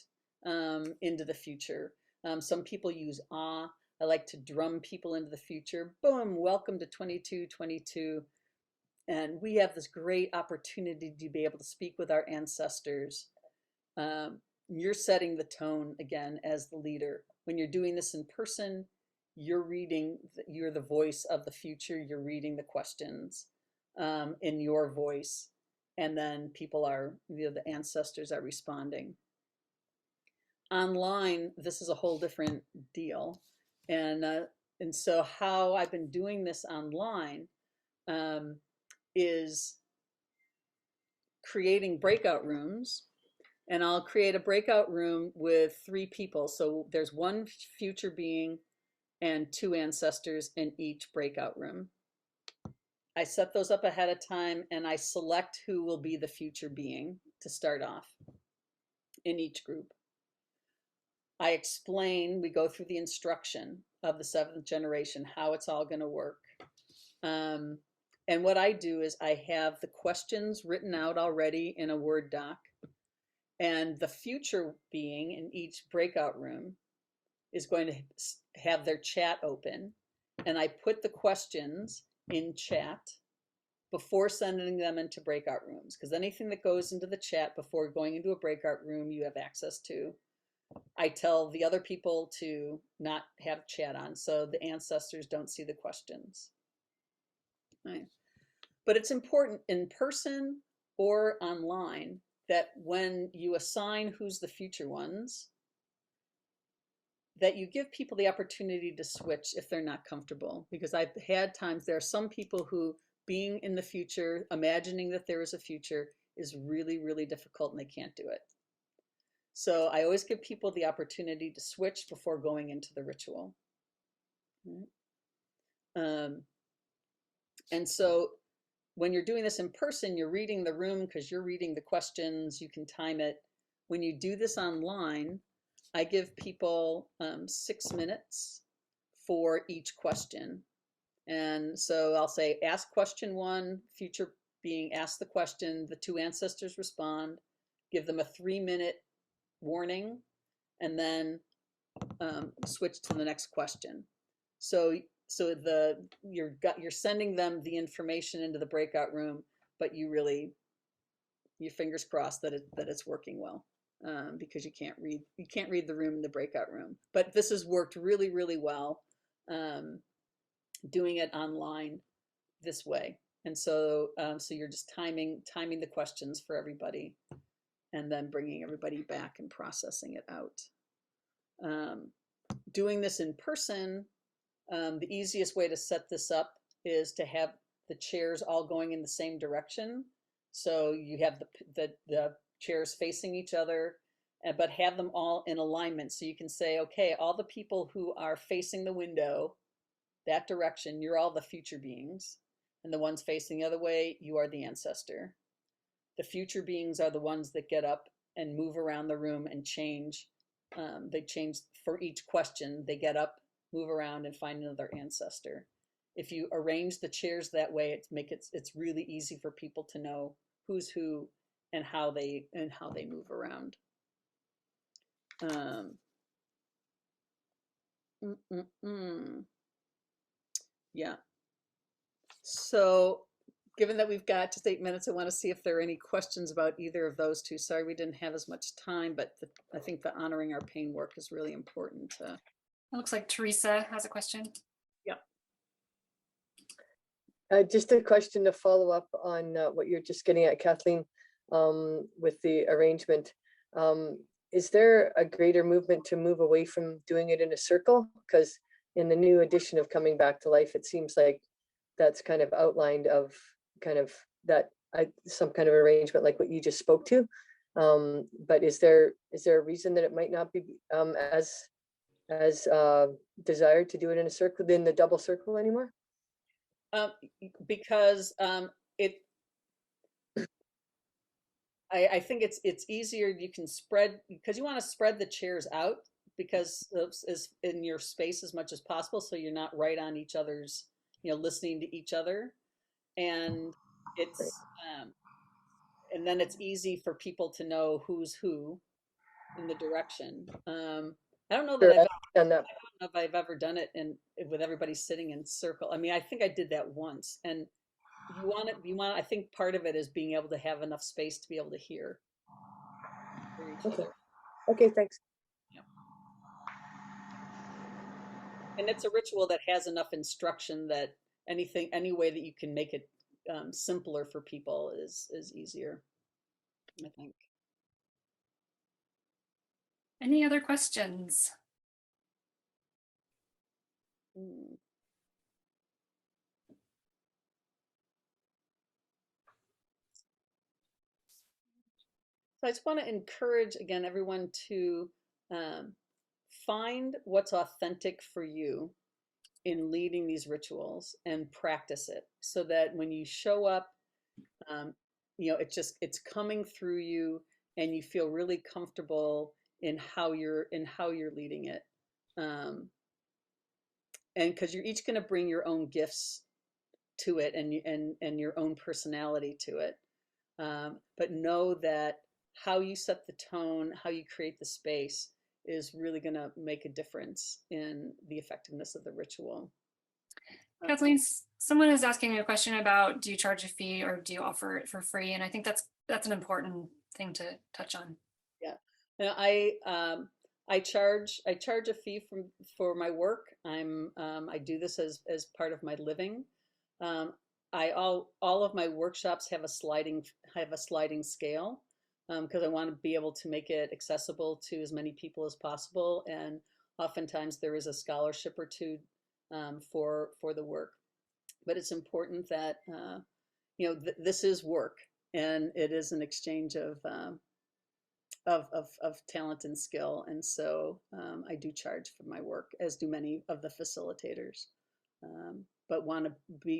into the future. Some people use ah. I like to drum people into the future. Boom, welcome to 2222. And we have this great opportunity to be able to speak with our ancestors. You're setting the tone again as the leader. When you're doing this in person, you're the voice of the future. You're reading the questions in your voice. And then people are, you know, the ancestors are responding. Online, this is a whole different deal. And so how I've been doing this online is creating breakout rooms. And I'll create a breakout room with 3 people. So there's 1 future being and 2 ancestors in each breakout room. I set those up ahead of time, and I select who will be the future being to start off in each group. I explain, we go through the instruction of the 7th generation, how it's all going to work. And what I do is I have the questions written out already in a Word doc, and the future being in each breakout room is going to have their chat open, and I put the questions in chat before sending them into breakout rooms, because anything that goes into the chat before going into a breakout room, you have access to. I tell the other people to not have chat on, so the ancestors don't see the questions. Right. But it's important in person or online that when you assign who's the future ones, that you give people the opportunity to switch if they're not comfortable. Because I've had times, there are some people who, being in the future, imagining that there is a future, is really, really difficult and they can't do it. So I always give people the opportunity to switch before going into the ritual. And so when you're doing this in person, you're reading the room because you're reading the questions, you can time it. When you do this online, I give people 6 minutes for each question. And so I'll say, ask question 1, future being ask the question, the 2 ancestors respond, give them a 3-minute warning, and then switch to the next question. So you're sending them the information into the breakout room, but your fingers crossed that it's working well. Because you can't read the room in the breakout room. But this has worked really, really well. doing it online this way. And so, so you're just timing the questions for everybody, and then bringing everybody back and processing it out. Doing this in person, the easiest way to set this up is to have the chairs all going in the same direction. So you have the chairs facing each other, but have them all in alignment. So you can say, okay, all the people who are facing the window, that direction, you're all the future beings. And the ones facing the other way, you are the ancestor. The future beings are the ones that get up and move around the room and change. They change for each question. They get up, move around, and find another ancestor. If you arrange the chairs that way, it's really easy for people to know who's who and how they move around. Yeah. So given that we've got just 8 minutes, I want to see if there are any questions about either of those two. Sorry, we didn't have as much time, but I think the honoring our pain work is really important. It looks like Teresa has a question. Yep. Just a question to follow up on what you're just getting at, Kathleen, with the arrangement. Is there a greater movement to move away from doing it in a circle? Because in the new edition of Coming Back to Life, it seems like that's kind of outlined of kind of that some kind of arrangement like what you just spoke to. But is there a reason that it might not be as desired to do it in a circle, in the double circle anymore? Because I think it's easier. You can spread, because you want to spread the chairs out, because is in your space as much as possible, so you're not right on each other's, listening to each other, and it's and then it's easy for people to know who's who in the direction. I don't know that I've done that. I don't know if I've ever done it with everybody sitting in circle. I mean, I think I did that once, and you want. I think part of it is being able to have enough space to be able to hear each other. Okay, thanks. Yeah. And it's a ritual that has enough instruction that any way that you can make it simpler for people is easier, I think. Any other questions? So I just want to encourage, again, everyone to find what's authentic for you in leading these rituals and practice it, so that when you show up, it's coming through you, and you feel really comfortable in how you're leading it. And because you're each going to bring your own gifts to it, and your own personality to it. But know that how you set the tone, how you create the space, is really going to make a difference in the effectiveness of the ritual. Kathleen, someone is asking a question about, do you charge a fee or do you offer it for free? And I think that's an important thing to touch on. Yeah, and I charge a fee for my work. I do this as part of my living. All of my workshops have a sliding scale, because I want to be able to make it accessible to as many people as possible. And oftentimes there is a scholarship or two for the work. But it's important that this is work, and it is an exchange of talent and skill. And so I do charge for my work, as do many of the facilitators, but want to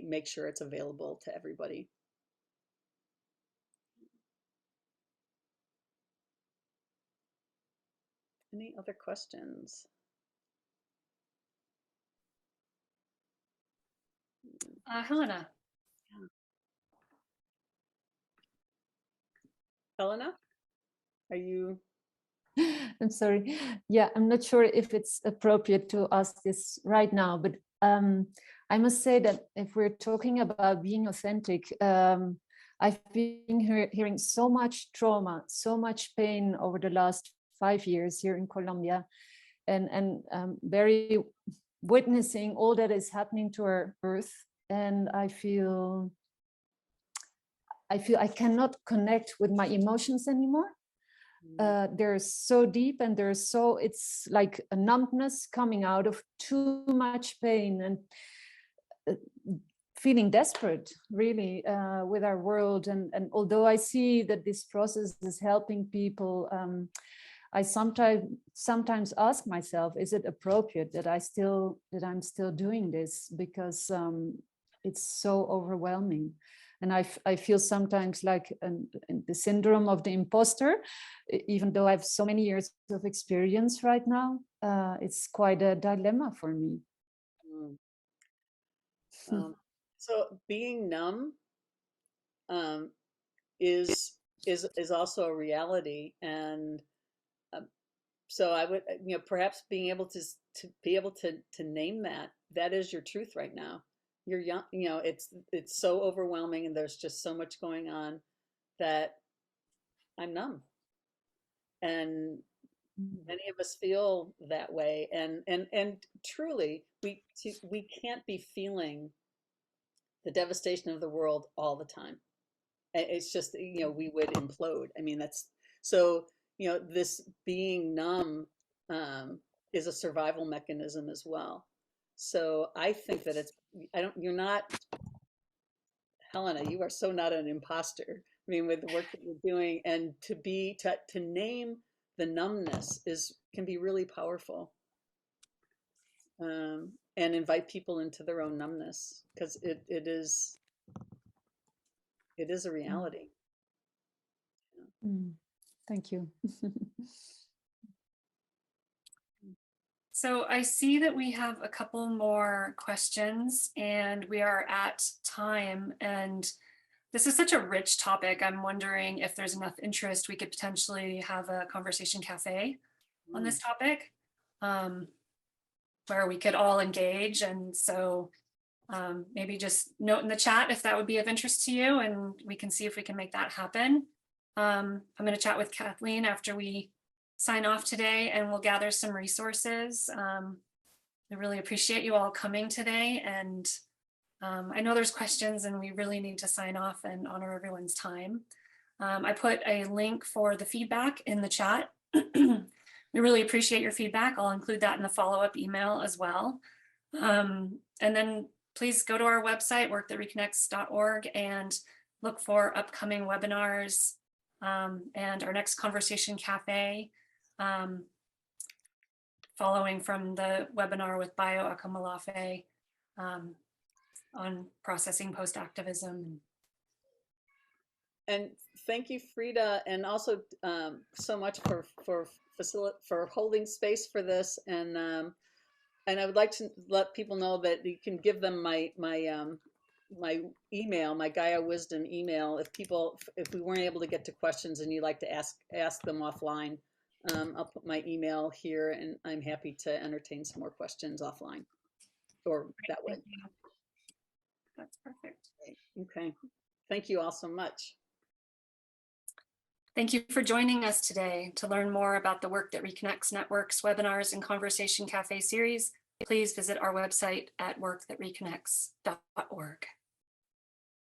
make sure it's available to everybody. Any other questions? Helena. Helena, are you? I'm sorry. Yeah, I'm not sure if it's appropriate to ask this right now, but I must say that if we're talking about being authentic, I've been hearing so much trauma, so much pain over the last 5 years here in Colombia, and very witnessing all that is happening to our earth, and I feel I cannot connect with my emotions anymore. They're so deep, and it's like a numbness coming out of too much pain, and feeling desperate, really, with our world. And although I see that this process is helping people, I sometimes ask myself, is it appropriate that I'm still doing this? Because it's so overwhelming. And I feel sometimes like the syndrome of the imposter, even though I have so many years of experience right now, it's quite a dilemma for me. So being numb is also a reality, and so I would, perhaps being able to be able to name that is your truth right now. You're young, it's so overwhelming, and there's just so much going on that I'm numb. And many of us feel that way, and truly we can't be feeling the devastation of the world all the time. It's just, we would implode. I mean, that's so, this being numb is a survival mechanism as well. So I think that you're not, Helena, you are so not an imposter. I mean, with the work that you're doing, and to name the numbness can be really powerful. And invite people into their own numbness, because it is a reality. Thank you. So I see that we have a couple more questions, and we are at time. And this is such a rich topic. I'm wondering if there's enough interest, we could potentially have a conversation cafe on this topic, where we could all engage. And so maybe just note in the chat if that would be of interest to you, and we can see if we can make that happen. I'm going to chat with Kathleen after we sign off today, and we'll gather some resources. I really appreciate you all coming today, and I know there's questions, and we really need to sign off and honor everyone's time. I put a link for the feedback in the chat. We really appreciate your feedback. I'll include that in the follow-up email as well. And then please go to our website, workthatreconnects.org, and look for upcoming webinars and our next conversation cafe, following from the webinar with Bio Akamalafe on processing post-activism. And thank you, Frida, and also so much for holding space for this. And I would like to let people know that you can give them my email, my Gaia Wisdom email, if we weren't able to get to questions and you'd like to ask them offline. I'll put my email here, and I'm happy to entertain some more questions offline or that way. That's perfect. Okay. Thank you all so much. Thank you for joining us today. To learn more about the Work That Reconnects Network's webinars and Conversation Cafe series, please visit our website at workthatreconnects.org.